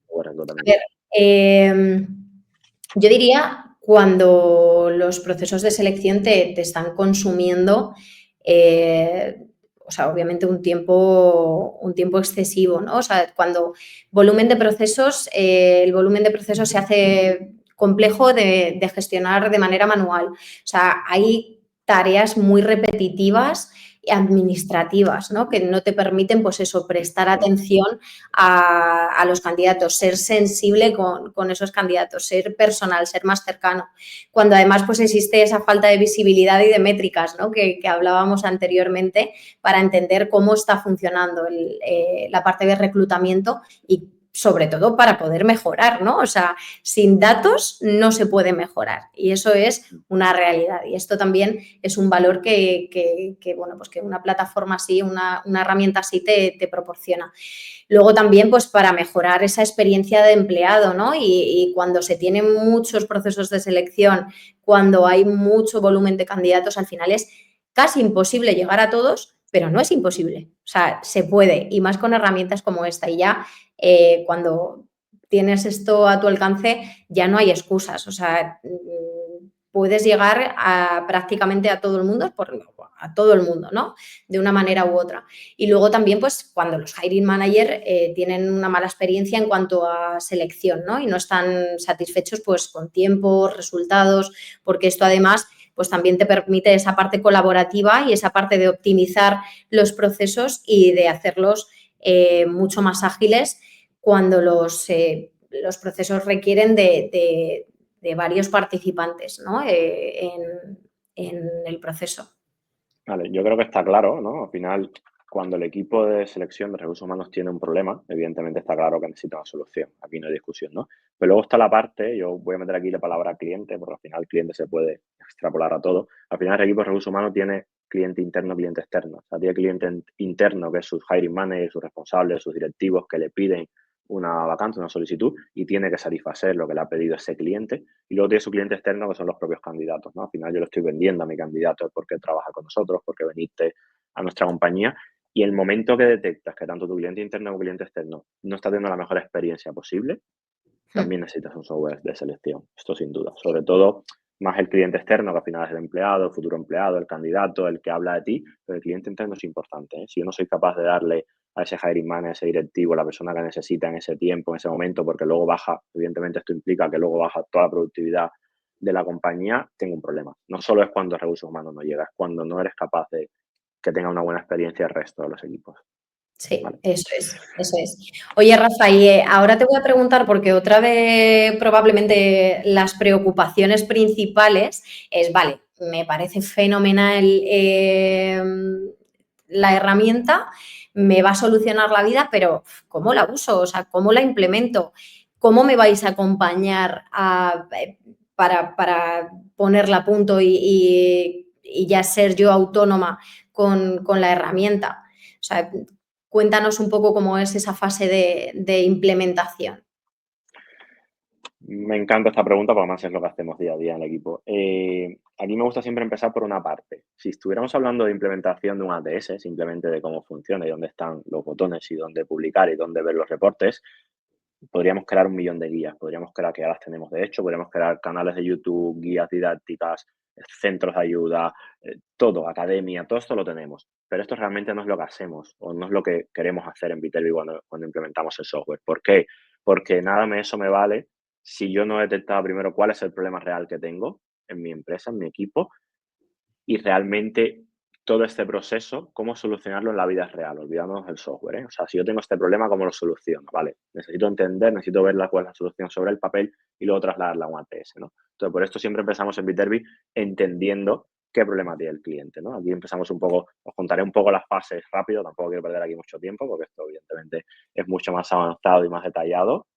un A reclutamiento. ver, yo diría cuando los procesos de selección te están consumiendo, o sea, obviamente un tiempo excesivo, ¿no? O sea, cuando el volumen de procesos se hace complejo de gestionar de manera manual. O sea, hay tareas muy repetitivas y administrativas, ¿no? Que no te permiten, pues eso, prestar atención a los candidatos, ser sensible con esos candidatos, ser personal, ser más cercano. Cuando además pues existe esa falta de visibilidad y de métricas, ¿no? que hablábamos anteriormente, para entender cómo está funcionando la parte de reclutamiento y sobre todo para poder mejorar, ¿no? O sea, sin datos no se puede mejorar y eso es una realidad y esto también es un valor que bueno, pues que una plataforma así, una herramienta así te proporciona. Luego también, pues para mejorar esa experiencia de empleado, ¿no? Y cuando se tienen muchos procesos de selección, cuando hay mucho volumen de candidatos, al final es casi imposible llegar a todos, pero no es imposible. O sea, se puede, y más con herramientas como esta. Y ya cuando tienes esto a tu alcance, ya no hay excusas. O sea, puedes llegar prácticamente a todo el mundo, ¿no? De una manera u otra. Y luego también, pues, cuando los hiring manager tienen una mala experiencia en cuanto a selección, ¿no? Y no están satisfechos, pues, con tiempos, resultados, porque esto además, pues, también te permite esa parte colaborativa y esa parte de optimizar los procesos y de hacerlos mucho más ágiles cuando los procesos requieren de varios participantes, ¿no? En el proceso. Vale, yo creo que está claro, ¿no? Al final, cuando el equipo de selección de recursos humanos tiene un problema, evidentemente está claro que necesita una solución. Aquí no hay discusión, ¿no? Pero luego está la parte, yo voy a meter aquí la palabra cliente, porque al final el cliente se puede extrapolar a todo. Al final el equipo de recursos humanos tiene cliente interno, cliente externo. O sea, tiene cliente interno, que es sus hiring managers, sus responsables, sus directivos, que le piden una vacante, una solicitud, y tiene que satisfacer lo que le ha pedido ese cliente. Y luego tiene su cliente externo, que son los propios candidatos, ¿no? Al final yo le estoy vendiendo a mi candidato porque trabaja con nosotros, porque veniste a nuestra compañía. Y el momento que detectas que tanto tu cliente interno como cliente externo no está teniendo la mejor experiencia posible, también necesitas un software de selección, esto sin duda. Sobre todo, más el cliente externo, que al final es el empleado, el futuro empleado, el candidato, el que habla de ti, pero el cliente interno es importante, ¿eh? Si yo no soy capaz de darle a ese hiring manager, a ese directivo, la persona que necesita en ese tiempo, en ese momento, porque luego baja, evidentemente esto implica que luego baja toda la productividad de la compañía, tengo un problema. No solo es cuando recursos humanos no llega, es cuando no eres capaz de que tenga una buena experiencia el resto de los equipos. Sí, ¿Vale? eso es. Oye, Rafa, y ahora te voy a preguntar, porque otra de probablemente las preocupaciones principales es, vale, me parece fenomenal la herramienta, me va a solucionar la vida, pero ¿cómo la uso? O sea, ¿cómo la implemento? ¿Cómo me vais a acompañar para ponerla a punto y ya ser yo autónoma con la herramienta? O sea, cuéntanos un poco cómo es esa fase de implementación. Me encanta esta pregunta, porque además es lo que hacemos día a día en el equipo. Aquí me gusta siempre empezar por una parte. Si estuviéramos hablando de implementación de un ATS, simplemente de cómo funciona y dónde están los botones y dónde publicar y dónde ver los reportes, podríamos crear 1.000.000 de guías, podríamos crear, que ya las tenemos de hecho, podríamos crear canales de YouTube, guías didácticas, centros de ayuda, todo, academia, todo esto lo tenemos. Pero esto realmente no es lo que hacemos o no es lo que queremos hacer en Viterbi cuando implementamos el software. ¿Por qué? Porque nada de eso me vale si yo no he detectado primero cuál es el problema real que tengo en mi empresa, en mi equipo, y realmente todo este proceso, cómo solucionarlo en la vida real, olvidándonos del software, ¿eh? O sea, si yo tengo este problema, ¿cómo lo soluciono? Vale, necesito entender, necesito ver cuál es la solución sobre el papel y luego trasladarla a un ATS, ¿no? Entonces, por esto siempre empezamos en Viterbi entendiendo qué problema tiene el cliente, ¿no? Aquí empezamos un poco, os contaré un poco las fases rápido, tampoco quiero perder aquí mucho tiempo, porque esto evidentemente es mucho más avanzado y más detallado,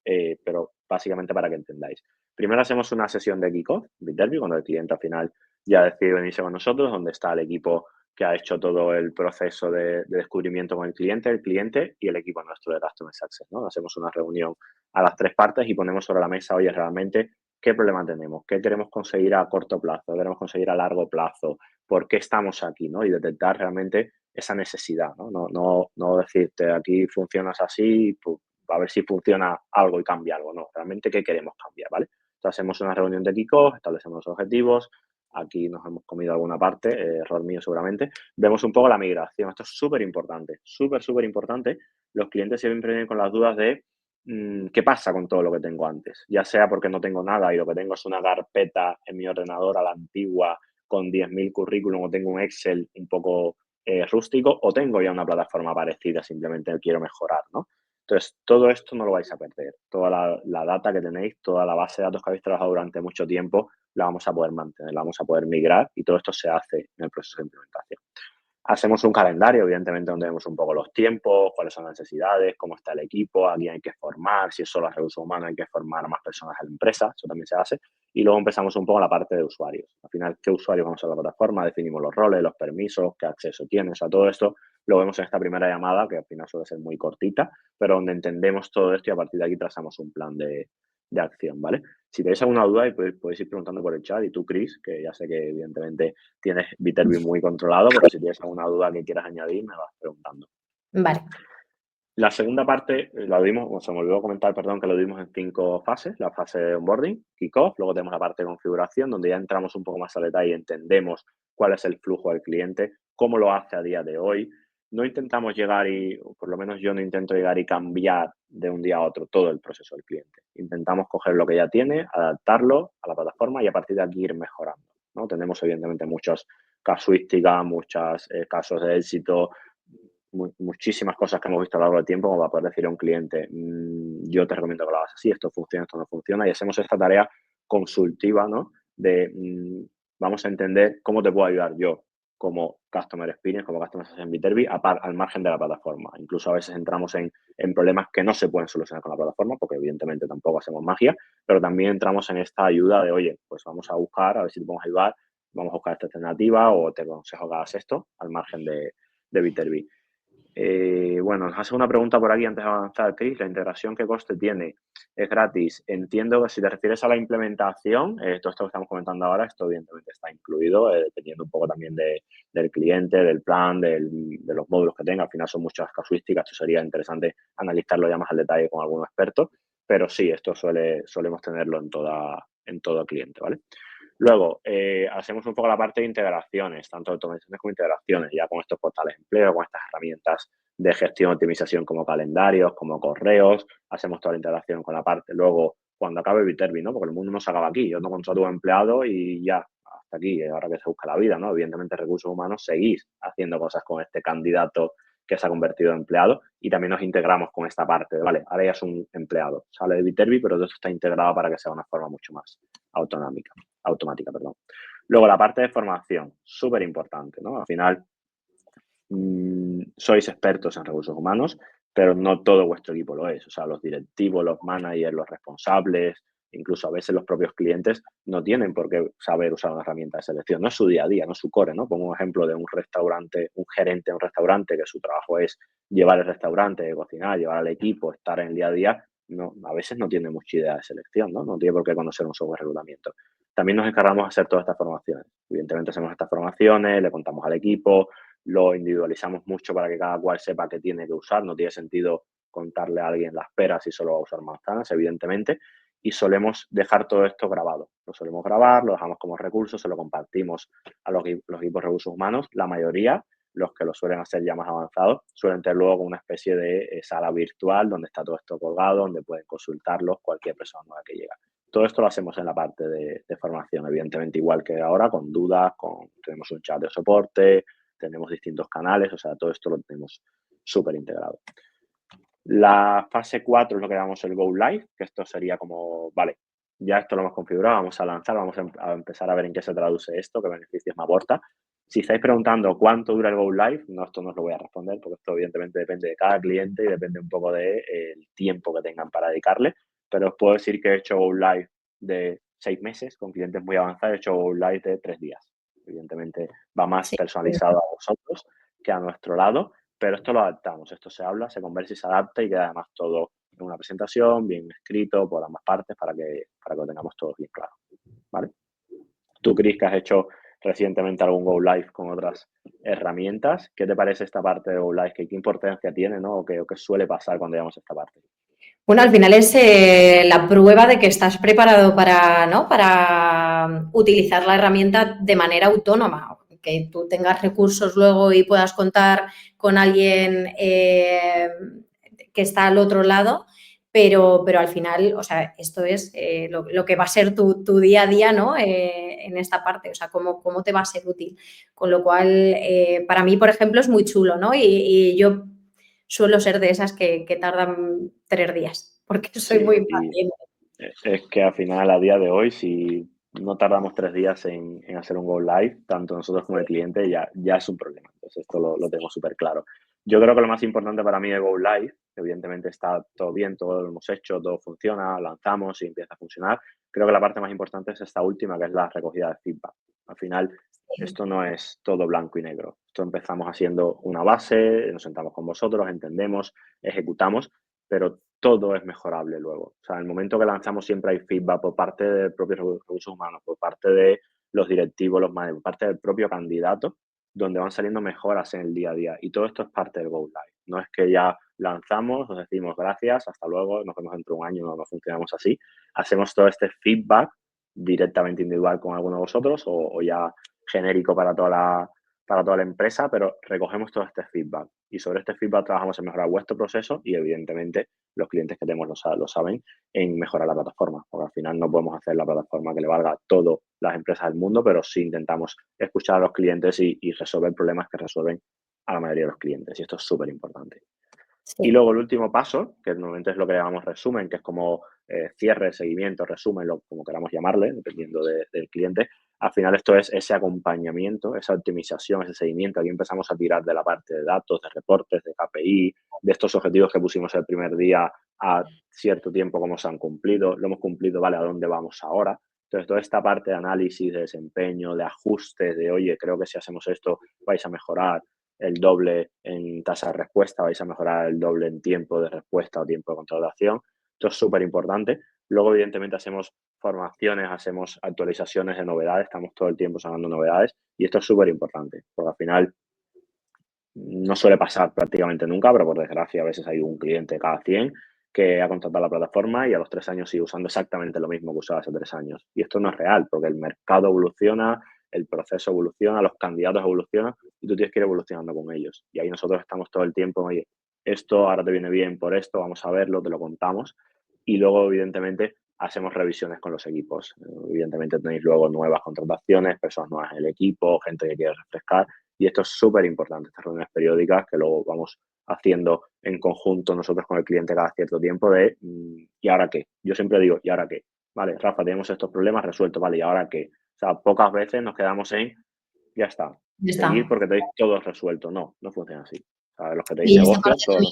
pero básicamente para que entendáis. Primero hacemos una sesión de kickoff, Viterbi, cuando el cliente al final ya decidido venirse con nosotros, donde está el equipo que ha hecho todo el proceso de descubrimiento con el cliente y el equipo nuestro de Customer Success, ¿no? Hacemos una reunión a las 3 partes y ponemos sobre la mesa, oye, realmente, ¿qué problema tenemos? ¿Qué queremos conseguir a corto plazo? ¿Qué queremos conseguir a largo plazo? ¿Por qué estamos aquí, no? Y detectar realmente esa necesidad, ¿no? No decirte, aquí funcionas así, pues, a ver si funciona algo y cambia algo, no. Realmente, ¿qué queremos cambiar, vale? Entonces, hacemos una reunión de kickoff, establecemos los objetivos. Aquí nos hemos comido alguna parte, error mío seguramente. Vemos un poco la migración. Esto es súper importante, súper importante. Los clientes siempre vienen con las dudas de qué pasa con todo lo que tengo antes. Ya sea porque no tengo nada y lo que tengo es una carpeta en mi ordenador a la antigua con 10.000 currículum o tengo un Excel un poco rústico o tengo ya una plataforma parecida, simplemente quiero mejorar, ¿no? Entonces, todo esto no lo vais a perder. Toda la data que tenéis, toda la base de datos que habéis trabajado durante mucho tiempo, la vamos a poder mantener, la vamos a poder migrar y todo esto se hace en el proceso de implementación. Hacemos un calendario, evidentemente, donde vemos un poco los tiempos, cuáles son las necesidades, cómo está el equipo, a quién hay que formar, si es solo recursos humanos, hay que formar a más personas en la empresa, eso también se hace. Y luego empezamos un poco la parte de usuarios. Al final, ¿qué usuarios vamos a la plataforma? Definimos los roles, los permisos, qué acceso tienes a todo esto. Lo vemos en esta primera llamada, que al final suele ser muy cortita, pero donde entendemos todo esto y a partir de aquí trazamos un plan de acción, ¿vale? Si tenéis alguna duda, podéis ir preguntando por el chat. Y tú, Chris, que ya sé que evidentemente tienes Viterbi muy controlado, pero si tienes alguna duda que quieras añadir, me vas preguntando. Vale. La segunda parte la dimos, se me olvidó comentar, perdón, que lo dimos en 5 fases. La fase de onboarding, kickoff, luego tenemos la parte de configuración, donde ya entramos un poco más al detalle y entendemos cuál es el flujo del cliente, cómo lo hace a día de hoy. No intentamos llegar o por lo menos yo no intento llegar y cambiar de un día a otro todo el proceso del cliente. Intentamos coger lo que ya tiene, adaptarlo a la plataforma y a partir de aquí ir mejorando, ¿no? Tenemos evidentemente muchas casuísticas, muchos casos de éxito, muchísimas cosas que hemos visto a lo largo del tiempo como para poder decir a un cliente, yo te recomiendo que lo hagas así, esto funciona, esto no funciona, y hacemos esta tarea consultiva, ¿no? De vamos a entender cómo te puedo ayudar yo como Customer Experience, como Customer Success en Viterbi, al margen de la plataforma. Incluso a veces entramos en problemas que no se pueden solucionar con la plataforma, porque evidentemente tampoco hacemos magia, pero también entramos en esta ayuda de, oye, pues vamos a buscar, a ver si te podemos ayudar, vamos a buscar esta alternativa o te aconsejo que hagas esto al margen de Viterbi. Bueno, nos hace una pregunta por aquí antes de avanzar, Chris. ¿La integración qué coste tiene? ¿Es gratis? Entiendo que si te refieres a la implementación, todo esto que estamos comentando ahora, esto evidentemente está incluido, dependiendo un poco también del cliente, del plan, de los módulos que tenga. Al final son muchas casuísticas, esto sería interesante analizarlo ya más al detalle con algún experto, pero sí, esto solemos tenerlo en todo cliente, ¿vale? Luego, hacemos un poco la parte de integraciones, tanto automatizaciones como integraciones, ya con estos portales de empleo, con estas herramientas de gestión, optimización como calendarios, como correos, hacemos toda la integración con la parte, luego, cuando acabe Viterbi, ¿no? Porque el mundo no se acaba aquí, yo no contrato a un empleado y ya, hasta aquí, ahora que se busca la vida, ¿no? Evidentemente, recursos humanos, seguís haciendo cosas con este candidato que se ha convertido en empleado y también nos integramos con esta parte de, vale, ahora ya es un empleado, sale de Viterbi, pero todo esto está integrado para que sea una forma mucho más automática, perdón. Luego, la parte de formación, súper importante, ¿no? Al final, sois expertos en recursos humanos, pero no todo vuestro equipo lo es. O sea, los directivos, los managers, los responsables, incluso a veces los propios clientes no tienen por qué saber usar una herramienta de selección. No es su día a día, no es su core, ¿no? Pongo un ejemplo de un restaurante, un gerente de un restaurante que su trabajo es llevar el restaurante, cocinar, llevar al equipo, estar en el día a día. No, a veces no tiene mucha idea de selección, ¿no? No tiene por qué conocer un software de reclutamiento. También nos encargamos de hacer todas estas formaciones. Evidentemente hacemos estas formaciones, le contamos al equipo, lo individualizamos mucho para que cada cual sepa qué tiene que usar. No tiene sentido contarle a alguien las peras y solo va a usar manzanas, evidentemente. Y solemos dejar todo esto grabado. Lo solemos grabar, lo dejamos como recurso, se lo compartimos a los equipos de recursos humanos. La mayoría, los que lo suelen hacer ya más avanzados, suelen tener luego una especie de sala virtual donde está todo esto colgado, donde pueden consultarlo cualquier persona nueva que llega. Todo esto lo hacemos en la parte de formación, evidentemente igual que ahora, con dudas, tenemos un chat de soporte, tenemos distintos canales, o sea, todo esto lo tenemos súper integrado. La fase 4 es lo que llamamos el Go Live, que esto sería como, vale, ya esto lo hemos configurado, vamos a lanzar, vamos a empezar a ver en qué se traduce esto, qué beneficios me aporta. Si estáis preguntando cuánto dura el Go Live, no, esto no os lo voy a responder, porque esto evidentemente depende de cada cliente y depende un poco del tiempo que tengan para dedicarle, pero os puedo decir que he hecho Go Live de 6 meses con clientes muy avanzados, he hecho Go Live de 3 días. Evidentemente va más Sí. personalizado a vosotros que a nuestro lado, pero esto lo adaptamos, esto se habla, se conversa y se adapta y queda además todo en una presentación, bien escrito por ambas partes para que lo tengamos todo bien claro, ¿vale? Tú, Chris, que has hecho recientemente algún Go Live con otras herramientas, ¿qué te parece esta parte de Go Live? ¿Qué importancia tiene, ¿no? ¿O qué suele pasar cuando llegamos a esta parte? Bueno, al final es la prueba de que estás preparado para, ¿no? Para utilizar la herramienta de manera autónoma, que tú tengas recursos luego y puedas contar con alguien que está al otro lado, pero al final, o sea, esto es lo que va a ser tu día a día, ¿no? En esta parte, o sea, cómo te va a ser útil. Con lo cual, para mí, por ejemplo, es muy chulo, ¿no? Y yo suelo ser de esas que tardan 3 días, porque soy muy Sí, y impaciente. es que al final, a día de hoy, si no tardamos 3 días en hacer un Go Live, tanto nosotros como el cliente, ya es un problema. Entonces, esto lo tengo súper claro. Yo creo que lo más importante para mí de Go Live, evidentemente está todo bien, todo lo hemos hecho, todo funciona, lanzamos y empieza a funcionar. Creo que la parte más importante es esta última, que es la recogida de feedback. Al final, esto no es todo blanco y negro. Esto empezamos haciendo una base, nos sentamos con vosotros, entendemos, ejecutamos, pero todo es mejorable luego. O sea, en el momento que lanzamos siempre hay feedback por parte de propios recursos humanos, por parte de los directivos, los managers, por parte del propio candidato, donde van saliendo mejoras en el día a día. Y todo esto es parte del Go Live. No es que ya lanzamos, os decimos gracias, hasta luego, nos vemos dentro de un año, no funcionamos así. Hacemos todo este feedback directamente individual con alguno de vosotros o ya genérico para toda la empresa, pero recogemos todo este feedback y sobre este feedback trabajamos en mejorar vuestro proceso y evidentemente los clientes que tenemos lo saben en mejorar la plataforma, porque al final no podemos hacer la plataforma que le valga a todas las empresas del mundo, pero sí intentamos escuchar a los clientes y resolver problemas que resuelven a la mayoría de los clientes y esto es súper importante. Y Sí, luego el último paso, que normalmente es lo que llamamos resumen, que es como cierre, seguimiento, resumen, como queramos llamarle, dependiendo del cliente. Al final esto es ese acompañamiento, esa optimización, ese seguimiento. Aquí empezamos a tirar de la parte de datos, de reportes, de KPI, de estos objetivos que pusimos el primer día a cierto tiempo, cómo se han cumplido, lo hemos cumplido, vale, ¿a dónde vamos ahora? Entonces, toda esta parte de análisis, de desempeño, de ajustes, de, oye, creo que si hacemos esto vais a mejorar, el doble en tasa de respuesta, vais a mejorar el doble en tiempo de respuesta o tiempo de contratación. Esto es súper importante. Luego, evidentemente, hacemos formaciones, hacemos actualizaciones de novedades, estamos todo el tiempo sacando novedades y esto es súper importante, porque al final no suele pasar prácticamente nunca, pero por desgracia a veces hay un cliente cada 100 que ha contratado la plataforma y a los 3 años sigue usando exactamente lo mismo que usaba hace 3 años. Y esto no es real, porque el mercado evoluciona, el proceso evoluciona, los candidatos evolucionan y tú tienes que ir evolucionando con ellos. Y ahí nosotros estamos todo el tiempo, oye, esto ahora te viene bien por esto, vamos a verlo, te lo contamos. Y luego, evidentemente, hacemos revisiones con los equipos. Evidentemente tenéis luego nuevas contrataciones, personas nuevas en el equipo, gente que quiere refrescar, y esto es súper importante, estas reuniones periódicas que luego vamos haciendo en conjunto nosotros con el cliente cada cierto tiempo de ¿y ahora qué? Yo siempre digo, ¿y ahora qué? Vale, Rafa, tenemos estos problemas resueltos, vale, ¿y ahora qué? O sea, pocas veces nos quedamos en, ya está, Ya seguir está. porque tenéis todo resuelto. No, no funciona así. O sea, los que tenéis Y esta negocios, parte todo lo...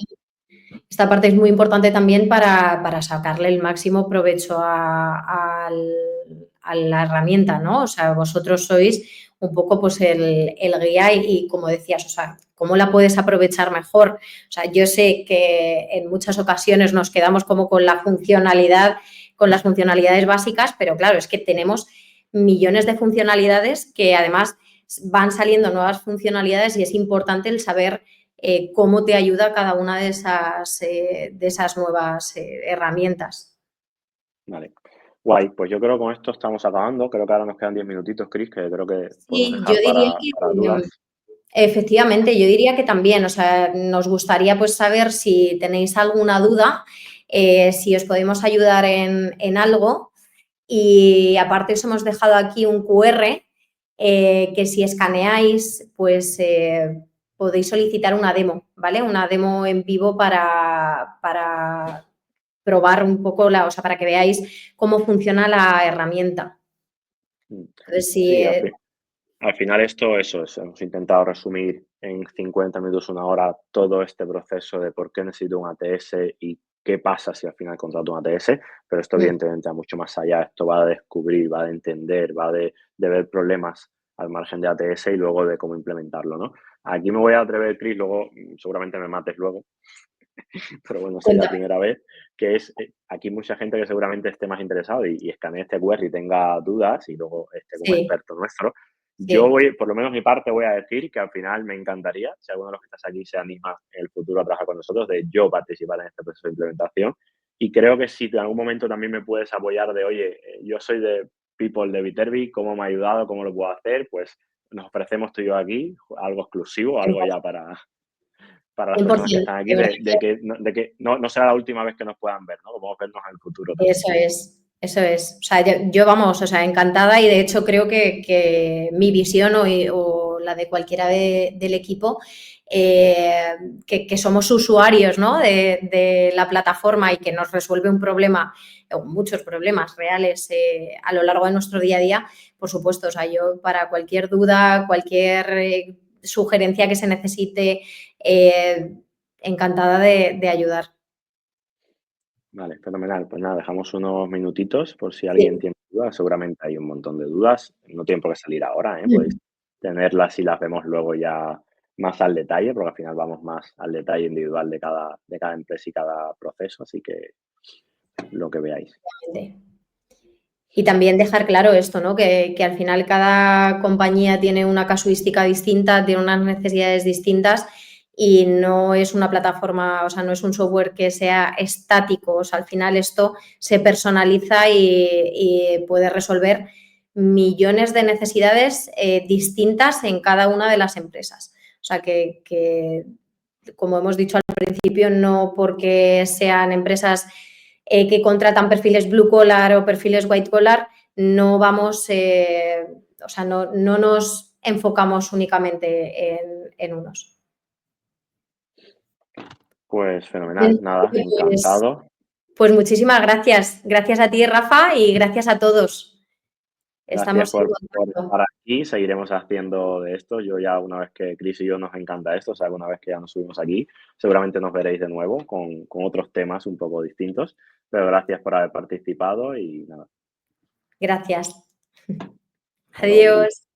Esta parte es muy importante también para sacarle el máximo provecho a la herramienta, ¿no? O sea, vosotros sois un poco pues el guía y como decías, o sea, ¿cómo la puedes aprovechar mejor? O sea, yo sé que en muchas ocasiones nos quedamos como con la funcionalidad, con las funcionalidades básicas, pero claro, es que tenemos millones de funcionalidades que además van saliendo nuevas funcionalidades y es importante el saber cómo te ayuda cada una de esas nuevas herramientas. Vale. Guay, pues yo creo que con esto estamos acabando. Creo que ahora nos quedan 10 minutitos, Chris, que creo que podemos Sí, yo dejar diría para dudas. efectivamente, yo diría que también, o sea, nos gustaría pues saber si tenéis alguna duda, si os podemos ayudar en algo y aparte os hemos dejado aquí un QR que si escaneáis, pues podéis solicitar una demo, ¿vale? Una demo en vivo para probar un poco, o sea, para que veáis cómo funciona la herramienta. Mm. Entonces, si, Sí, al final esto, eso es, hemos intentado resumir en 50 minutos, una hora, todo este proceso de por qué necesito un ATS y qué pasa si al final contrato un ATS, pero esto evidentemente va mucho más allá, esto va de descubrir, va de entender, va de ver problemas al margen de ATS y luego de cómo implementarlo, ¿no? Aquí me voy a atrever, Chris, luego seguramente me mates luego, pero bueno, sería la cuéntame. primera vez, que es, aquí mucha gente que seguramente esté más interesado y escanee este QR y tenga dudas y luego esté como Sí, experto nuestro. Yo sí. voy, por lo menos mi parte, voy a decir que al final me encantaría, si alguno de los que estás aquí se anima en el futuro a trabajar con nosotros, de yo participar en este proceso de implementación. Y creo que si en algún momento también me puedes apoyar de, oye, yo soy de People de Viterbi, ¿cómo me ha ayudado? ¿Cómo lo puedo hacer? Pues nos ofrecemos tú y yo aquí, algo exclusivo, algo ya para las personas que 100%, están aquí, de verdad de que no será la última vez que nos puedan ver, ¿no? Podemos vernos en el futuro que también. eso es, eso es. O sea, yo, vamos, o sea, encantada y de hecho creo que mi visión o la de cualquiera del equipo, que somos usuarios, ¿no? de la plataforma y que nos resuelve un problema o muchos problemas reales a lo largo de nuestro día a día, por supuesto, o sea, yo para cualquier duda, cualquier sugerencia que se necesite, encantada de ayudar. Vale, fenomenal. Pues nada, dejamos unos minutitos por si alguien Sí. tiene dudas. Seguramente hay un montón de dudas. No tienen por qué salir ahora, ¿eh? Podéis tenerlas y las vemos luego ya más al detalle, porque al final vamos más al detalle individual de cada empresa y cada proceso, así que lo que veáis. Y también dejar claro esto, ¿no? Que al final cada compañía tiene una casuística distinta, tiene unas necesidades distintas y no es una plataforma, o sea, no es un software que sea estático. O sea, al final esto se personaliza y puede resolver millones de necesidades distintas en cada una de las empresas. O sea, como hemos dicho al principio, no porque sean empresas que contratan perfiles blue collar o perfiles white collar, no vamos, o sea, no nos enfocamos únicamente en unos. Pues fenomenal, Bien, nada, pues, encantado. pues muchísimas gracias. Gracias a ti, Rafa, y gracias a todos. Gracias Estamos en por contacto. estar aquí. Seguiremos haciendo de esto. Yo ya una vez que Chris y yo nos encanta esto, o sea, una vez que ya nos subimos aquí, seguramente nos veréis de nuevo con otros temas un poco distintos. Pero gracias por haber participado y nada, Gracias. hasta luego. Adiós.